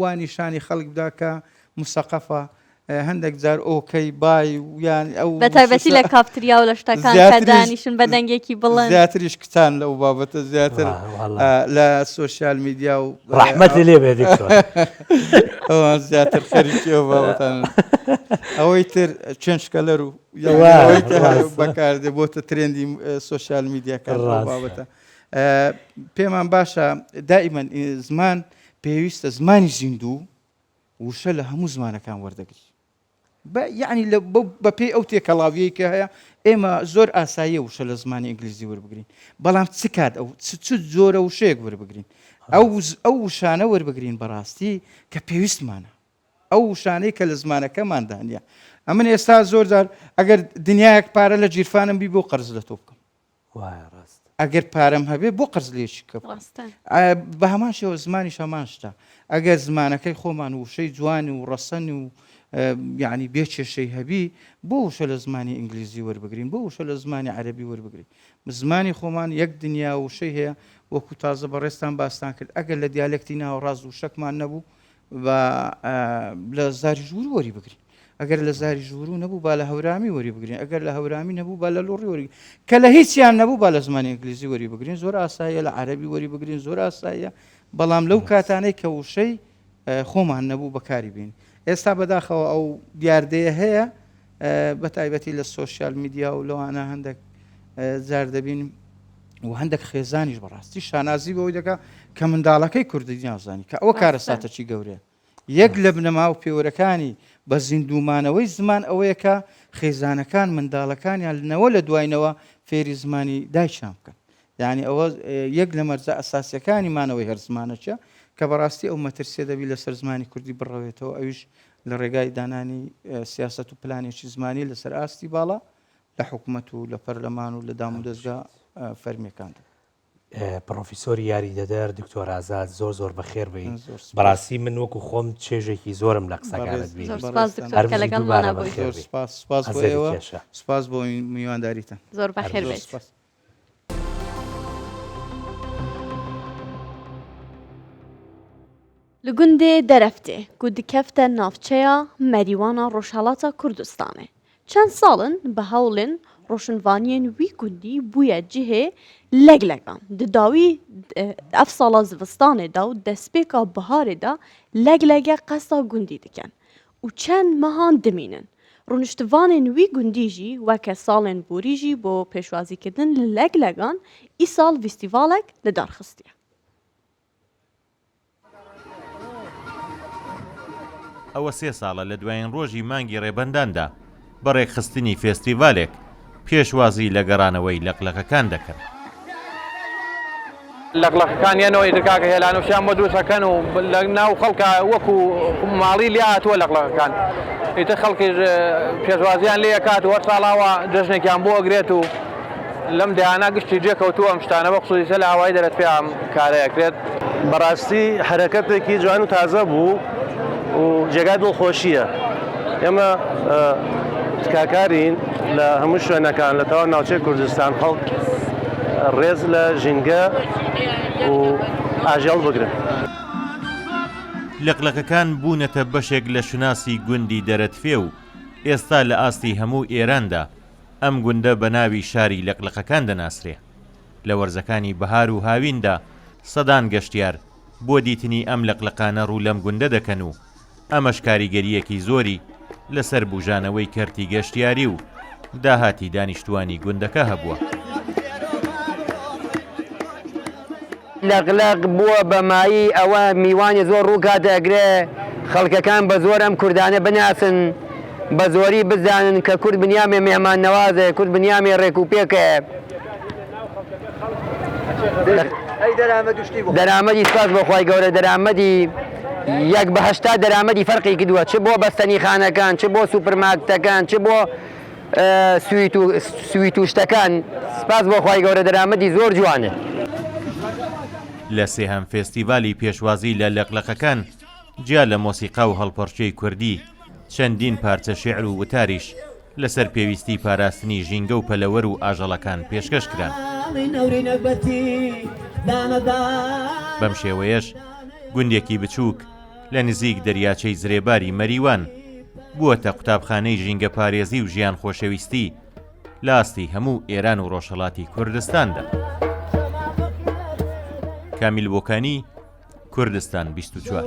وانی شانی خەڵک بدا کە مسەقەفە هەندێک جار ئۆکەی بای یان ئەو بەتایبەتی لە کافتریا و لە شتەکان کە دانیشن بە دەنگێکی بڵێن زیاتریش کتان لەو بابەتە زیاتر لە سۆشیال میدیا و ڕەحمەت لێ بێ ئەوان زیاتر خەریکی ئەو بابەتان ئەوەی تر چێنشکەلەر و بەکاردێ بۆتە ترێندی سۆشیال میدیاکان بابەتە. پێمان باشە دائیمەن زمان پێویستە زمانی زیندوو وشە لە هەموو زمانەکان وەردەگری. یعنی بە پێی ئەو تێکەڵاویەی کە هەیە ئێمە زۆر ئاساییە وشە لە زمانی ئینگلیزی وەربگرین، بەڵام چ کات ئەو چ زۆرە وشەیەک وەربگرین ئەو وشانە وەربگرین بەڕاستی کە پێویستمانە، ئەو وشانەی کە لە زمانەکەماندانە. ئەمن ئێستا زۆر جار ئەگەر دنیایەک پارە لە جیرفانم بی بۆ قەرز لە تۆ بکەم، ئەگەر پارەم هەبێ بۆ قەرز لێشی کە بە هەمان شێوە زمانی هەمان شتە. ئەگەر زمانەکەی خۆمان وشەی جوانی و ڕەسەنی و یعنی بێکێشەی هەبی بۆ وشە لە زمانی ئینگلیزی وەربگرین، بۆ وشە لە زمانی عەرەبی وەربگرین. زمانی خۆمان یەک دنیا وشەی هەیە وەکو تازە بەڕێستان باستان کرد. ئەگەر لە دیالێکتی ناوەڕاست وشەکمان نەبوو لە زاری ژوور وەری بگرین ئەگەر لە زاری ژوور و نەبوو با لە هەورامی وەری بگرین ئەگەر لە هەورامی نەبوو با لە لۆڕی وەری کە لە هیچیان نەبوو با لە زمانی ئینگلیزی وەری بگرین زۆر ئاساییە لە عەرەبی وەری بگرین زۆر ئاساییە بەڵام لەو کاتانەی کە وشەی خۆمان نەبوو بەکاری بین ئێستا بەداخەوە ئەو دیاردەیە هەیە بە تایبەتی لە سۆشیال میدیا و لەوانە هەندێک جار دەبین و هەندێک خێزانیش بەڕاستی شانازی بەوەی دەکا کە منداڵەکەی کوردی نازانی کە ئەوە کارە ساتەچی گەورەیە یەک لە بنەما و پێوەرەکانی بە زیندومانەوەی زمان ئەوەیە کە خێزانەکان منداڵەکانیان لنەوە لە دوایینەوە فێری زمانی دایکیان بکەن یعنی ئەوە یەک لە مەرجە ئەساسیەکانی مانەوەی هەر زمانەچە کە بەڕاستی ئەو مەترسیە دەبی لەسەر زمانی کوردی بڕەوێتەوە ئەویش لە ڕێگای دانانی سیاست و پلانێکی زمانی لەسەر ئاستی باڵا لە حکوومەت و لە پەرلەمان و لە دام و دەستگا فەرمیەکاندا پرۆفیسۆری یاری دەدەر دکتۆر ئازاد زۆر زۆر بەخێر بی بەڕاستی من وەکو خۆم چێژێکی زۆرم لە قسەکانت بی سپاس بۆ میوانداریتان زۆر بەخێر بێت li gundê Derefte ku dikefte navçeya merîwana Rojhilata Kurdistanê. Çend salin bi hewlên roşnvaniyên wî gundî bûye cihê leglegan. Di dawî ev sala zivistanê da û destpêka biharê da leglege qesa gundî dikin. û çend mehan dimînin. Rûniştivanên wî gundî jî weke salên borî jî bo pêşwazîkirin li leglegan îsal fîstîvalek li dar xistiye. ئەوە 3 ساڵە لە دوایین ڕۆژی مانگی ڕێبەنداندا بەڕێکخستنی فێستیڤالێک پێشوازی لە گەڕانەوەی لەقلەقەکان دەکەن. لەقلەقەکانیانەوەی دکاکە هێلانوشیان بۆ دووسەکەن و لە ناو خەڵکە وەکو ماڵی لێ هاتووە لەقلەقەکان ئیتر خەڵکی پێشوازیان لێ کات وە ساڵاوە جژنێکیان بۆ ئەگرێت و لەم دەیانە گشتی جێکەوتووە ئەم شتانە بە خصوصیە لە هاوای دەرەت پێیان کارەیەکرێت. بەڕاستی حرەکەتێکی جوان و تازە بوو و جێگای دڵخۆشیە. ئێمە تکاکارین لە هەموو شوێنەکان لە تەواو ناوچەی کوردستان خەڵک ڕێز لە ژینگە و ئاژەڵ بگرن. لەقلەقەکان بوونەتە بەشێک لە شناسی گوندی دەرەتفێ و ئێستا لە ئاستی هەموو ئێراندا ئەم گوندە بە ناوی شاری لەقلەقەکان دەناسرێ. لە وەرزەکانی بەهار و هاویندا سەدان گەشتیار بۆ دیتنی ئەم لەقلەقانە ڕوو لەم گوندە دەکەن و ئەمەش کاریگەریەکی زۆری لەسەر بوژانەوەی کەرتی گەشتیاری و داهاتی دانیشتوانی گوندەکە هەبووە. لەقلەق بووە بەمایی ئەوە میوانی زۆر ڕووکاتەگرێ خەڵکەکان بە زۆر ئەم کوردانە بناسن بە زۆری بزانن کە کورد بنیامێ مێمان نەوازە کورد بنیامێ ڕێکوپێکە. دەرامەدی سپاس بۆخوای گەورە دەرامەدی یەک بە 80 دەرامەدی فەرقی کردووە چ بۆ بەستنی خانەکان چ بۆ سوپەرمارکتەکان چ بۆ سویت و شتەکان سپاس بۆخوای گەورە دەرامەدی زۆر جوانە. لە سێهەم فێستیڤالی پێشوازی لە لەقلەقەکان جیا لە مۆسیقا و هەڵپەرچەی کوردی چەندین پارچە شێعر و وتاریش لەسەر پێویستی پاراستنی ژینگە و پەلەوەر و ئاژەڵەکان پێشکەش کران. بەم شێوەیەش گوندێکی بچووک لە نزیک دەریاچەی زرێباری مەریوان بووەتە قوتابخانەی ژینگە پارێزی و ژیان خۆشەویستی لە ئاستی هەموو ئێران و ڕۆژهەڵاتی کوردستاندا. کامیل بۆکانی، کوردستان 24.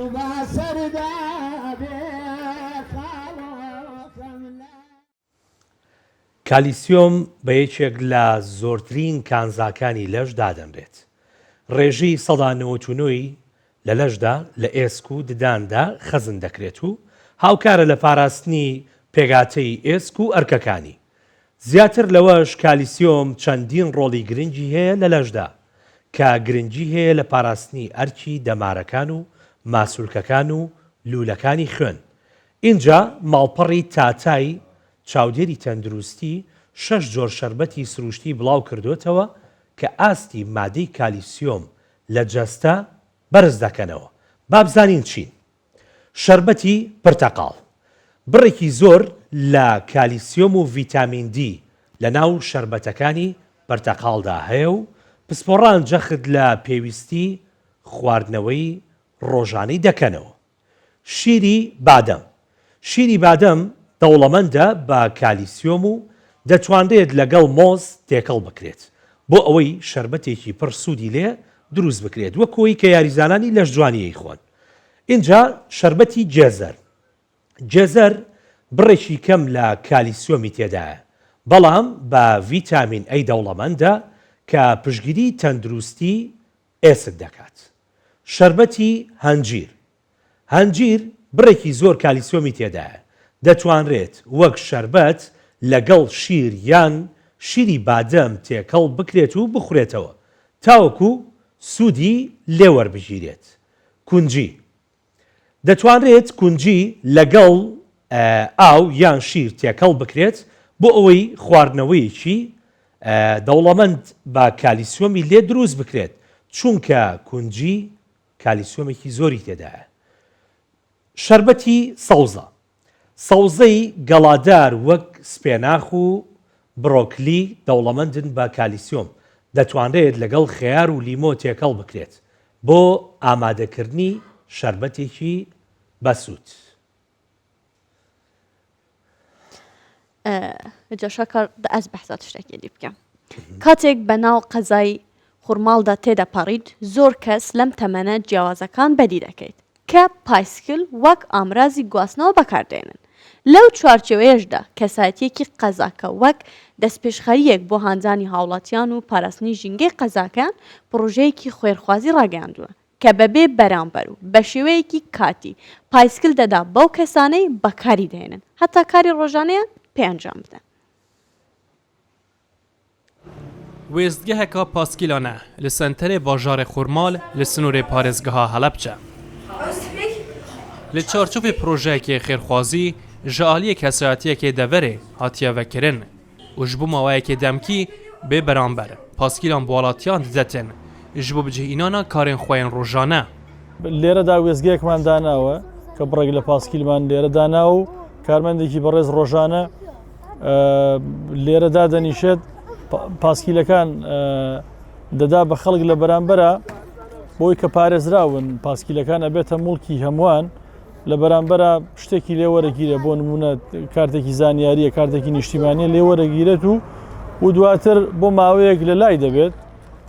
کالیسیۆم بە یەکێک لە زۆرترین کانزاکانی لەش دادەنرێت. ڕێژی 1990 لە لەشدا لە ئێسک و دداندا خەزن دەکرێت و هاوکارە لە پاراستنی پێگاتەی ئێسک و ئەرکەکانی. زیاتر لەوەش کالیسیۆم چەندین ڕۆڵی گرنگی هەیە لە لەشدا کە گرنگی هەیە لە پاراستنی ئەرکی دەمارەکان و ماسوولکەکان و لولەکانی خوێن. اینجا ماڵپەڕی تاتای چاودێری تەندروستی 6 جۆر شەربەتی سروشتی بڵاو کردوێتەوە کە ئاستی مادەی کالیسیۆم لە جەستە بەرز دەکەنەوە. بابزانین چین؟ شەربەتی پرتەقاڵ بڕێکی زۆر لە کالیسیۆم و ڤیتامین دی لە ناو شەربەتەکانی پرتەقاڵدا هەیە و پسپۆڕان جەخت لە پێویستی خواردنەوەی ڕۆژانەی دەکەنەوە. شیری بادەم. شیری بادەم دەوڵەمەندە بە کالیسیۆم و دەتوانرێت لەگەڵ مۆز تێکەڵ بکرێت بۆ ئەوەی شەربەتێکی پڕ سوودی لێ دروست بکرێت وەکەوەی کە یاریزانانی لەش جوانیەی خۆن. اینجا شەربەتی جێزەر. جێزەر بڕێکی کەم لە کالیسیۆمی تێدایە بەڵام بە ڤیتامین ئەی دەوڵەمەندە کە پشگیری تەندروستی ئێسک دەکات. شەربەتی هەنجیر. هەنجیر بڕێکی زۆر کالیسیۆمی تێدایە دەتوانرێت وەک شەربەت لەگەڵ شیر یان شیری بادەم تێکەڵ بکرێت و بخورێتەوە تاوەکو سوودی لێوەربژیرێت. کونجی. دەتوانرێت کونجی لەگەڵ ئاو یان شیر تێکەڵ بکرێت بۆ ئەوەی خواردنەوەیەکی دەوڵەمەند بە کالیسیۆمی لێ دروست بکرێت چونکە کونجی کالیسیۆمێکی زۆری تێدایە. شەربەتی سەوزە. سەوزەی گەڵادار وەک سپێناخ و بڕۆکلی دەوڵەمەندن بە کالیسیۆم دەتوانرێت لەگەڵ خەیار و لیمۆ تێکەڵ بکرێت بۆ ئامادەکردنی شەربەتێکی بەسوود. جەشەکە ئەس بەحسات شتێکی دی بکەم. کاتێک بە ناو قەزای خورماڵدا تێدەپەڕیت زۆر کەس لەم تەمەنە جیاوازەکان بەدی دەکەیت کە پایسکل وەک ئامرازی گواستنەوە بەکاردێنن. لەو چوارچێوەیەشدا کەسایەتیەکی قەزاکە وەک دەستپێشخەریەک بۆ هانزانی هاوڵاتیان و پاراستنی ژینگەی قەزاکان پرۆژەیەکی خوێرخوازی ڕاگەاندووە کە بەبێ بەرامبەر و بە شێوەیەکی کاتی پایسکل دەدا بەو کەسانەی بەکاری دێنن هەتا کاری ڕۆژانەیە پێنجام بدەن. وێستگەهێکا پاسکیلانە لە سنتەرێ باژارێ خورمال لە سنوورێ پارێزگەها هەلەبجە. لە چارچۆفی پرۆژەیەکی خێرخوازی ji aliyê kesayetiyekê deverê hatiye vekirin û ji bo mawayekê demkî bê beramber paskîlan bolatiyan didetin ji bo bicihînana karên xwe yên rojane. لێرەدا وێزگەیەکمان داناوە کە بڕێک لە پاسکیلمان لێرە دانا و کارمەندێکی بەڕێز ڕۆژانە لێرەدا دەنیشێت پاسکیلەکان دەدا بە خەڵک لە بەرامبەرە بۆی کە پارێزراون پاسکیلەکان ئەبێتە موڵکی هەمووان لە بەرامبەرە شتێکی لێوەرەگیرە بۆ نمونە کارتێکی زانیاریە کارتێکی نیشتیمانیە لێوەرەگیرێت و دواتر بۆ ماوەیەک لە لای دەبێت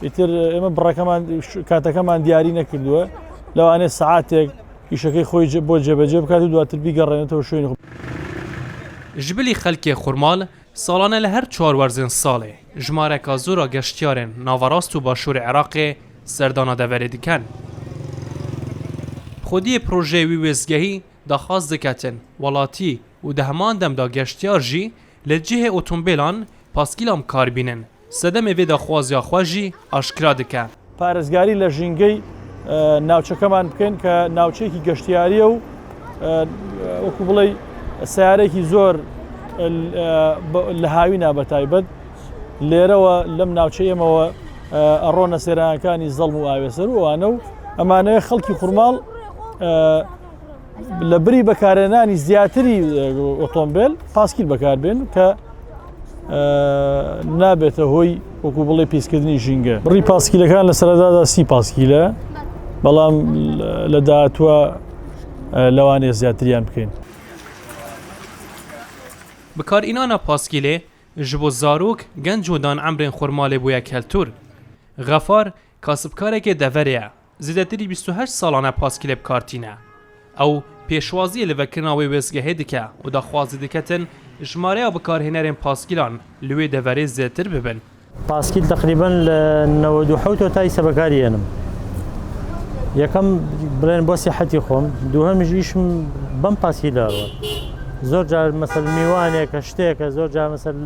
ئیتر ئێمە بڕەکەمان کاتەکەمان دیاری نەکردووە لەوانێ سەعاتێک ئیشەکەی خۆی بۆ جێبەجێ بکات و دواتر بیگەڕێنێتەوە شوێنی خۆ. ji bilî xelkê xurmal salane li her 4 werzên salê jimareka zora geştyarên navarast û başûrê Iraqê serdana deverê dikin. Xwediyê projeyê wî wêzgehî daxwaz diketin welatî û di heman demda geştyar jî li cihê otomobîlan paskîlan karbînin. Sedemê vê daxwaziya xwe jî aşkira dike. پارێزگاری لە ژینگەی ناوچەکەمان بکەین کە ناوچەیەکی گەشتیاریە و وەکو بڵێ سیارێکی زۆر لە هاوینا بەتایبەت لێرەوە لەم ناوچەیەمەوە ئەڕۆنە سێرانەکانی زەڵم و ئاوێسەر و ئەوانە و ئەمانەیە خەڵکی خورماڵ لە بری بەکارهێنانی زیاتری ئۆتۆمبیل پاسکیل بەکاربێن کە نابێتە هۆی وەکو بڵێ پیسکردنی ژینگە. بڕی پاسکیلەکان لە سەرەتادا 30 پاسکیلە بەڵام لە داهاتووە لەوانەیە زیاتریان بکەین. Bikarînana paskîlê ji bo zarok genc û danemrên xurmalê bûye keltûr. Xefar kasibkarekê deverê ye. Zêdetirî 28 salane paskîlê bikartîne. Ew pêşwaziyê li vekirina wê wêzgehê dike û daxwazî diketin ژمارەیە بەکارهێنەرên پاسکیلان li wê deverê zêtir bibin. پاسکیل تقریبا لە 92 تای سەبەکارهێنم. یەکەم بڵێن بۆ سیحەتی خۆم دووهەمیش ئیشم بەم پاسکیلەوە. زۆر جار مەسەل میوانێکە شتێکە زۆر جار مەسەل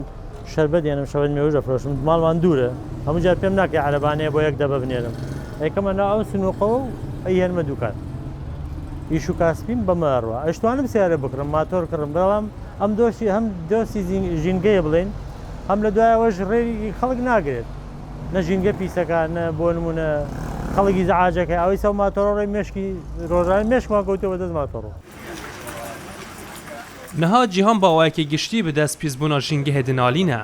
شەربەت دێنم شەوەت مێوژ دەفرۆشم ماڵمان دوورە هەموو جار پێم ناکە عەرەبانەیە بۆ یەک دەبە بنێرم. یەکەمە ناو ئەو سنووقەوە و ئەی هێنمە دووکات. ئیش و کاسبیم بەمەڕوە. ئەشتوانم سیارە بکڕم ماتۆر کڕم بەڵام ئەم دۆشی هەم دۆستی ژینگەیە بڵێن هەم لە دوایەوەش ڕێی خەڵک ناگرێت نە ژینگە پیسەکانە بۆ نمونە خەڵکی زەعاجەکە ئەوەی سەو ماتۆڕ ڕێی مێشکی ڕۆژانە مێشکمان کەوتەوە دەست ماتۆڕ. Niha cîhan bawayekê giştî bi dest pîzbûna jîngehê dinalîne.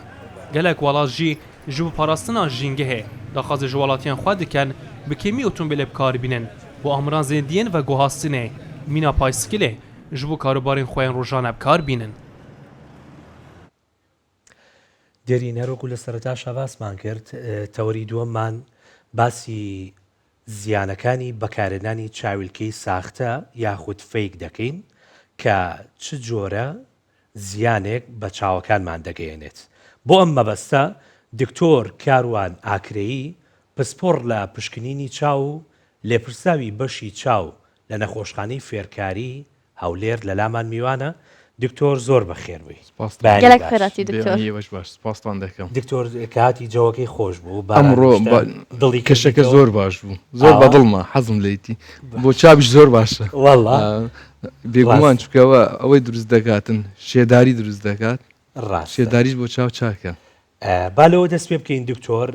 Gelek welat jî ji bo parastina jîngehê daxwaz ji welatiyan xwe dikin bi kêmî otomobîlê bikaribînin bo amran zêdiyên ve guhastinê مینا پایسکیلێ ji bo karobarên xwe yên rojane bikar bînin. دێرینەرۆک و لە سەرەتا شەباسمان کرد تەوەری دووەممان باسی زیانەکانی بەکارهێنانی چاویلکەی ساختە یاخود فەیک دەکەین کە چ جۆرە زیانێک بە چاوەکانمان دەگەیەنێت. بۆ ئەم مەبەستە دکتۆر کاروان ئاکرەیی پسپۆڕ لە پشکنینی چاو و لێپرساوی بەشی چاو لە نەخۆشخانەی فێرکاری هەولێر لە لامان میوانە. دکتۆر زۆر بەخێربووی گەلێک خێراتی دکتۆر. باش سپاسان دەکەم دکتۆر کاتی جەوەکەی خۆش بوو ئەمڕۆ دڵی کەشەکە زۆر باش بوو زۆر بەدڵمە حەزم لێیتی بۆ چاویش زۆر باشە والله بێگومان چکەوە ئەوەی دروست دەکاتن شێداری دروست دەکات شێداریش بۆ چاو چاکە. بالەوە دەست پێ بکەین دکتۆر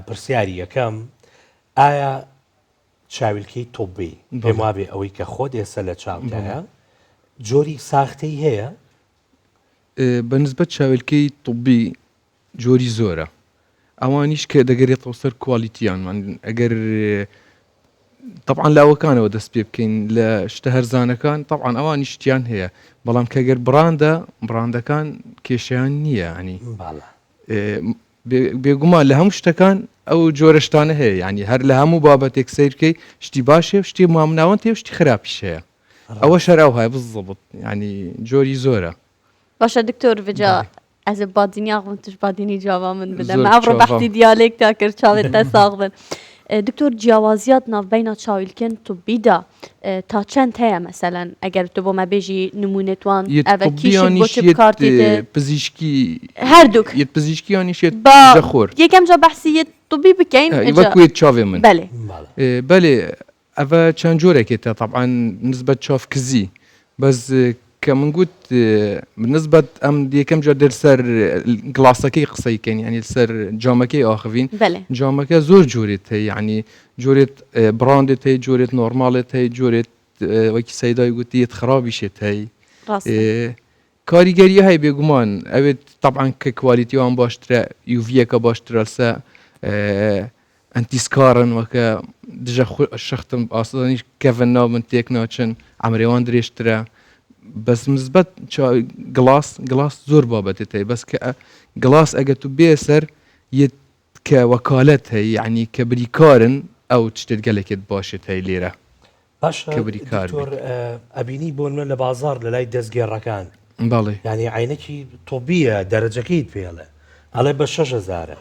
پرسیاری یەکەم ئایا چاویلکەی تۆبی پێم وابێ ئەوەی کە خۆ دێسە لە چاوتەیە جۆری ساختەی هەیە؟ بەنسبەت چاویلکەی توبی جۆری زۆرە ئەوانیش کە دەگەرێتەوە سەر کوالیتیانمان ئەگەر طبعاً لاوەکانەوە دەست پێ بکەین لە شتە هەرزانەکان طبعاً ئەوانی شتیان هەیە بەڵام کە گەر براندەکان کێشیان نییە ینی بێگومان لە هەموو شتەکان ئەو جۆرەشتانە هەیە ینی هەر لە هەموو بابەتێک سیرکەی شتی باشێ شتی مامناوەن تێ شتی خراپیش هەیە ئەوە شەراو هەیە بزڵبت ینی جۆری زۆرە. باشە دکتۆر بجا ئەز بادینیا تش بادینی جاوا من بدەم ئەڕۆ بەختی دیالێک تا کرد چاوێت تا ساغ بن. دکتۆر جیاوازیات ناوبەینا چاویلکەن توبیدا تا چەند هەیە مەسەلەن ئەگەر تو بۆ مەبێژی نمونێتوان ئەvە کیشت بۆ چ بکارتێتە پزیشکی هەردووک یەت پزیشکیانیشێت خۆر یەکەم جا بەحسیەت توبی بکەین وەکوێت چاوێ من بەێ ئەvە چەند جۆرێکێتە طبعاً نسبەت چاوکزی بەس کە من گوت نسبەت ئەم یەکەم جار دەرسەر گڵاسەکەی قسەیکەین ینی سەر جامەکەی ئاخڤین جامەکە زۆر جۆرێت هەیە ینی جۆرێت براندێت هەیە جۆرێت نۆرمالێت هەیە جۆرێت وەکی سەیدای گوتیت خراپیشێت هەیە کاریگەریە هەیە بێگومان ئەوێت طبعاً کە کوالیتیوان باشترە یوڤیەکە باشترە لەسە ئەنتیسکارن وەکە دژە شەختم ئاسانی کەڤن ناومن تێک ناچن ئەمرێوان درێژترە بەس نسبەت گڵاس زۆر بابەتێت هەیە بەس کە گڵاس ئەگە تو بێ سەر یەت کە وەکالەت هەیە یعنی کە بریکارن ئەو شتێت گەلێکێت باشێت هەیە لێرە کە بریکار ئەبینی بۆ من لە بازار لە لای دەستگێڕەکان باڵێ ینی عینەکی تۆبیە دەرەجەکەیت پێڵێ ئەڵێ بە 6,000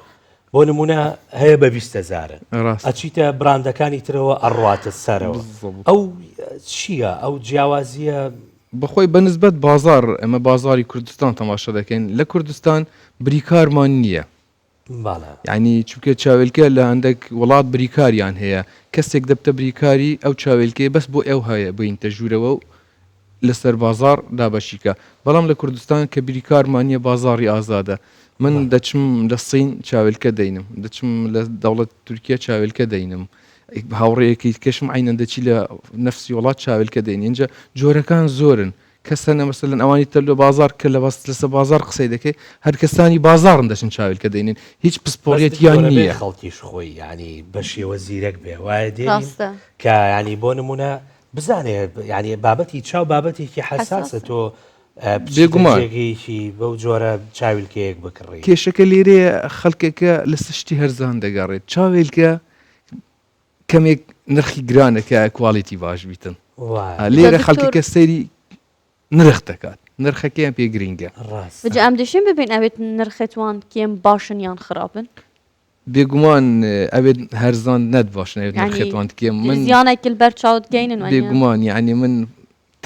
بۆ نمونە هەیە بە 20,000 ئەچیتە براندەکانی ترەوە ئەڕواتە سەرەوە ئەو چییە ئەو جیاوازیە بەخۆی بەنسبەت بازار ئەمە بازاری کوردستان تەماشا دەکەین لە کوردستان بریکارمان نییە یعنی چونکە چاویلکە لە هەندێک وڵات بریکاریان هەیە کەسێک دەبتە بریکاری ئەو چاویلکەی بەس بۆ ئەو هەیە بینتە ژوورەوە و لەسەر بازار دابەشیکە بەڵام لە کوردستان کە بریکارمان نییە بازاری ئازادە من دەچم لە سین چاویلکە دەینم دەچم لە دەوڵەت تورکیا چاویلکە دەینم هاوڕێیەکی کەشم عینەن دەچی لە نفسی وڵات چاویلکە دەین اینجا جۆرەکان زۆرن کەسەنە مەسەلەن ئەوانی تر لە بازار کە لە لەسە بازار قسەی دەکەی هەر کەسانی بازارن دەچن چاویلکە دەینین هیچ پسپۆڕیەتیان نییە خەڵکیش خۆی ینی بە شێوە زیرەک بێ وایە دێن کە ینی بۆ نمونە بزانێ ینی بابەتی چاو بابەتێکی حساسە تۆ بێگومانێکی بەو جۆرە چاویلکەیەک بکڕی کێشەکە لێرەیە خەڵکێکە لە سشتی هەرزان دەگەڕێت چاویلکە کەمێک نرخی گرانەکە کوالیتی باش بیتن لێرە خەڵکەکە سەیری نرخ دەکات نرخەکەیان پێ گرینگە بجا ئەم دەشین ببین ئەوێت نرخێتوان کێم باشن یان خراپن بێگومان ئەوێت هەرزان نەت باشن نرخێتوان کێم من زیانێکل بەر چاوت گەینن بێگومان یعنی من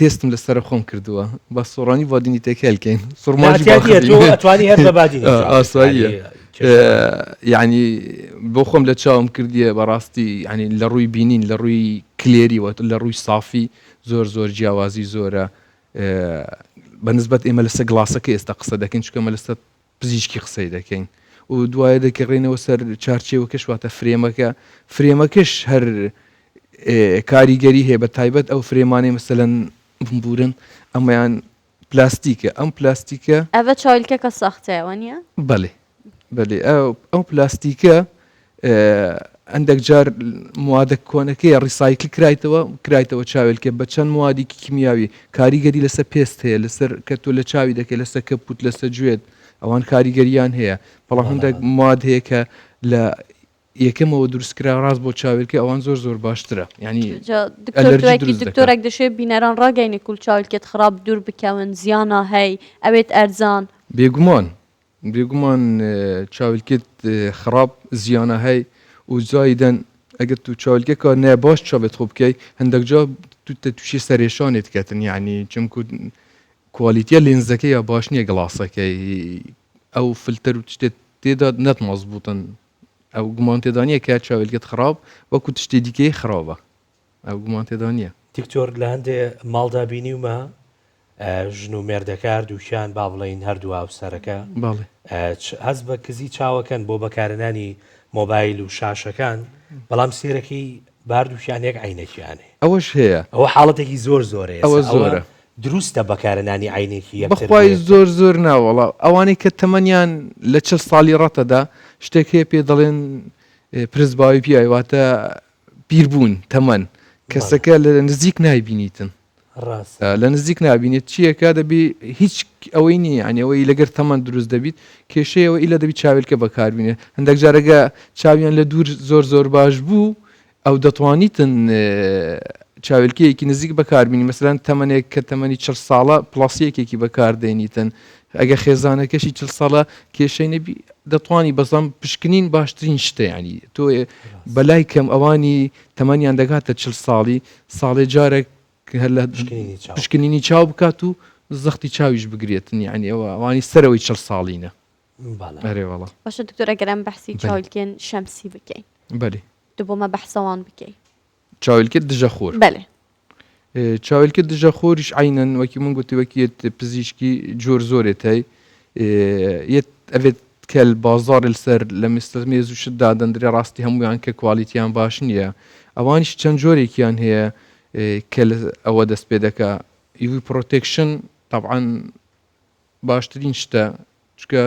تێستم لەسەر خۆم کردووە بە سۆڕانی بادینی تێکەلکەین ئاساییە یعنی بۆ خۆم لە چاوم کردیە بەڕاستی ینی لە ڕووی بینین لە ڕووی کلێری و لە ڕووی سافی زۆر جیاوازی زۆرە بەنسبەت ئێمە لەسەر گڵاسەکە ئێستا قسە دەکەین چکەمە لەسەر پزیشکی قسەی دەکەین و دوایە دەکەڕێنەوە سەر چارچێوەکەش واتە فرێمەکەش هەر کاریگەری هەیە بە تایبەت ئەو فرێمانەی مەسەلەن بورن ئەمەیان پلاستیکە ئەم پلاستیکە ئەوە چاویلکەکە ساختەوە نییە؟ بەڵێ ئەو پلاستیکە عندك جار مواد كونكي ريسايكل كرايتەوە چاوێلکێ بە چەند موادێکی کیمیاوی کاریگەری لەسەر پێست هەیە لەسەر کە تۆ لە چاوی دەکەی لەسەر کەپوت لەسەر گوێت ئەوان کاریگەریان هەیە بەڵام هەندێک مواد هەیە کە لە یەکەمەوە دروستکرا ڕاست بۆ چاوێلکە ئەوان زۆر باشترە ینی دکتۆرێک دەشێت بینەران ڕاگەینی کول چاویلکێت خراپ دوور بکەون زیانە هەی ئەوێت ئەرزان بێگومان چاویلکێت خراپ زیانە هەی و جایدەن ئەگەر تو چاویلکێکە نە باش چاوێت خۆ بکەی هەندێک جا توشی سەرێشانێت کەتن یعنی چونکو کوالیتیە لێنزەکەی یا باش نییە گڵاسەکەی ئەو فلتەر و شتێت تێدا نەت مەزبوطن ئەو گومان تێدا نییە کە چاویلکێت خراپ وەکو تشتێ دیکەی خراپە ئەو گومان تێدا نییە دکتۆر لە هەندێ ماڵدا بینیومە ژن و مێردەکار دووشیان با بڵێن هەردوو هاوسەرەکە هەست بە کزی چاوەکەن بۆ بەکارهێنانی مۆبایل و شاشەکان بەڵام سێرەکەی باردووشیان یەک عینەکیانێ ئەوەش هەیە ئەوە حاڵەتێکی زۆرە ئەوە زۆرە دروستە بەکارهێنانی عینێکی بەخوای زۆر ناوەڵا ئەوانەی کە تەمەنیان لە 40 ساڵی ڕەتەدا شتێک هەیە پێ دەڵێن پرسباوی پیاواتە پیربوون تەمەن کەسەکە لە نزیک نایبینیتن لە نزیک نبینێت چیەکە دەبی هیچ ئەوەی نییە عنیەوەی لەگەر تەمەند دروست دەبیت کێشەیەوە ئیلە دەبی چاویلکە بەکاربینێت هەندێک جارەگە چاویان لە دوور زۆر باش بوو ئەو دەتوانیتن چاویلکەیەکی نزیک بەکاربینی مەسەلەن تەمەنێک کە تەمەنی 40 ساڵە پلاسیەکێکی بەکاردێنیتن ئەگە خێزانەکەشی 40 ساڵە کێشەی نەبی دەتوانی بەزام پشکنین باشترین شتە ینی تۆ بەلای کەم ئەوانی تەمەنیان دەگاتە 40 ساڵی ساڵێ جارێک پشکنینی چاو بکات و زەختی چاویش بگرێتن یعنی ئەوانی سەرەوەی 40 ساڵینە ئەرێوەڵە باشە دکتۆرە گەرم بەحسی چاویلکێن شەمسی بکەین بەێ دوبۆمە بەحسەوان بکەین چاویلکێت دژەخۆر بەێ چاویلکە دژەخۆریش عینەن وەکی من گوتی وەکیت پزیشکی جۆر زۆرێت هەی یەت ئەوێت کە بازار لەسەر لە مێز و شتدا دەندرێ ڕاستی هەمویان کە کوالیتیان باش نییە ئەوانیش چەند جۆرێکیان هەیە کە ئەوە دەست پێ دەکا UV پرۆتێکشن طبعاً باشترین شتە چکە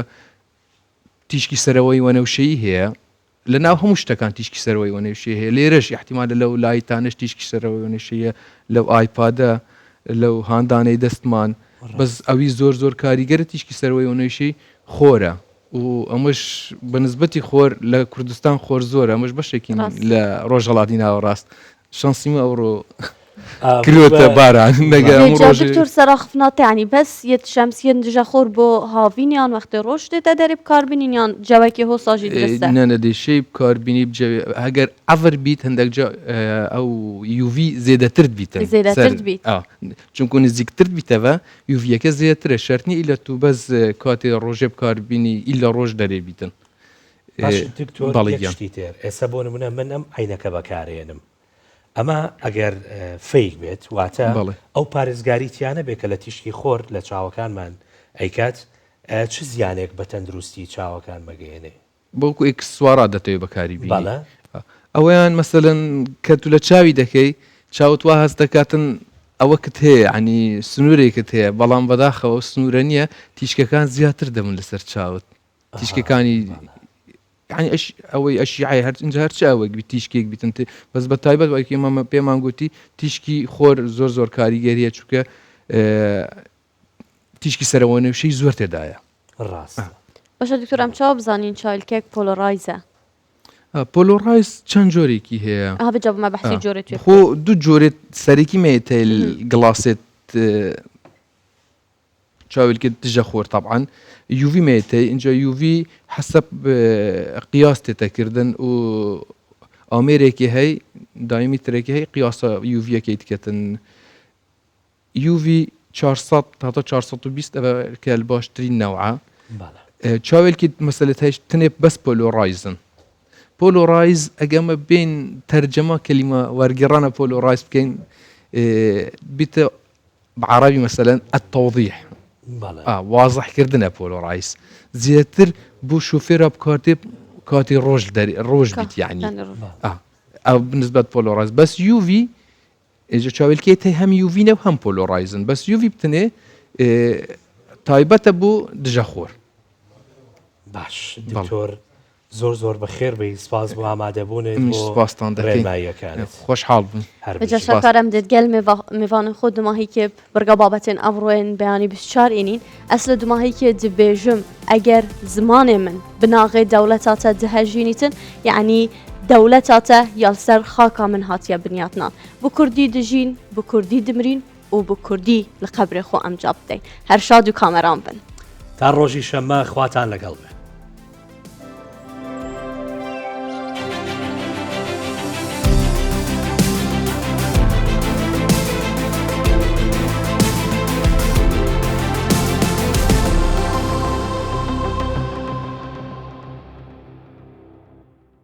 تیشکی سەرەوەی وەنەوشەیی هەیە لە ناو هەموو شتەکان تیشکی سەرەوەی وەنەوشەیە هەیە لێرەش احتیمالە لەو لایتانش تیشکی سەرەوەی وەنەوشەیە لەو ئایپادە لەو هاندانەی دەستمان بەس ئەوی زۆر کاریگەرە تیشکی سەرەوەی وەنەوشەی خۆرە و ئەمەش بەنسبەتی خۆر لە کوردستان خۆر زۆرە ئەمەش بەشێکی لە ڕۆژهەڵاتی ناوەڕاست شانسیمە ئەوڕۆ کلوتە باران دکتۆر سەراخفناتیانی بەس یەت شەمسیە دژەخۆر بۆ هاوینیان وەختی ڕۆژ دێتە دەری بکاربینینیان جەوەکی هۆساژی درستە نەنەدێشەی بکاربینی هەگەر ئەڤەر بیت هەندێک ئەو UV زێدەتر بیتن چونکو نزیکتر بیتەوە UVەکە زێترە شەرنی ئیلە تو بەس کاتێ ڕۆژێ بکاربینی ئیلە ڕۆژ دەرێ بیتن بەڵی تر ئێستا بۆ نمونە من ئەم عینەکە بەکارێنم ئەمە ئەگەر فەیک بێت واتە ئەو پارێزگاری تیانە بێ کە لە تیشکی خۆر لە چاوەکانمان ئەیکات چ زیانێک بە تەندروستی چاوەکان بەگەێنێ بەڵکو ئێک سوارا دەتەوێت بەکاری بڵە ئەوەیان مەسەلەن کە تو لە چاوی دەکەی چاوت وا هەست دەکاتن ئەوەکت هەیە عنی سنوورێکت هەیە بەڵام بەداخەوە سنوورە نییە تیشکەکان زیاتر دەمن لەسەر چاوت تیشکەکانی يعني ئەوەی ئەشیعی هەرچ ئەوە تیشکێک بیتن بەس بە تایبەت وەکی مەمە پێمان گوتی تیشکی خۆر زۆر کاریگەریە چووکە تیشکی سەرەوەنەوشەی زۆر تێدایە ڕاست باشە دکتۆر ئەم چاوە بزانین چاویلکێک پۆلۆرایزە پۆلۆرایز چەند جۆرێکی هەیە بجەبمە بەحسی جۆرێت خۆ دوو جۆرێت سەرێکی مێتە گڵاسێت چاویلکێت دژەخۆر طبعاً UV مێتەی اینجا UV حسب قیاس تێتەکردن و ئامێرێکی هەی دایمیترێکی هەی قیاسە UVەکەی دکەتن UV 400 تا 420 ئەوە کە باشترین نەوعە چاویلکی مەسەلەت هەیە تنێ بەس پۆلۆرایزن پۆلۆرایز ئەگەمە بین تەرجەمە کەلیمە وەرگێڕانە پۆلۆرایز بکەین بیتە بعربی مەسەلەن التوضیح وازحکردنە پۆلۆرایز زیاتر بۆ شوفێرە بکاتێ کاتی ڕۆژ بیت یعنی ئەو بنسبەت پۆلۆرایز بەس UV ئێجا چاویلکێت هەیە هەم UV نە و هەم پۆلۆرایزن بەس UV بتنێ تایبەتە بۆ دژەخۆر باش دکتۆر زۆر بەخێر بی سپاس بۆ ئامادەبوونت سپاسان ڕێنماییەکانت خۆشحاڵ بن بەجا شەکارم دەتگەل میوانە خۆ دوماهیکێ بڕگە بابەتێن ئەڤڕۆێن بەیانی 24 ئینین ئەس لە دوماهیکێ دەبێژم ئەگەر زمانێ من بناغێ دەوڵەتاتە دەهەژینیتن یعنی دەوڵەتاتە یالسەر خاکا من هاتیە بنیاتنا بۆ کوردی دژین بۆ کوردی دمرین و بۆ کوردی لە قەبرێ خۆ ئەمجا بدەین هەر شاد و کامەران بن تا ڕۆژی شەممە خواتان لەگەڵ بێ.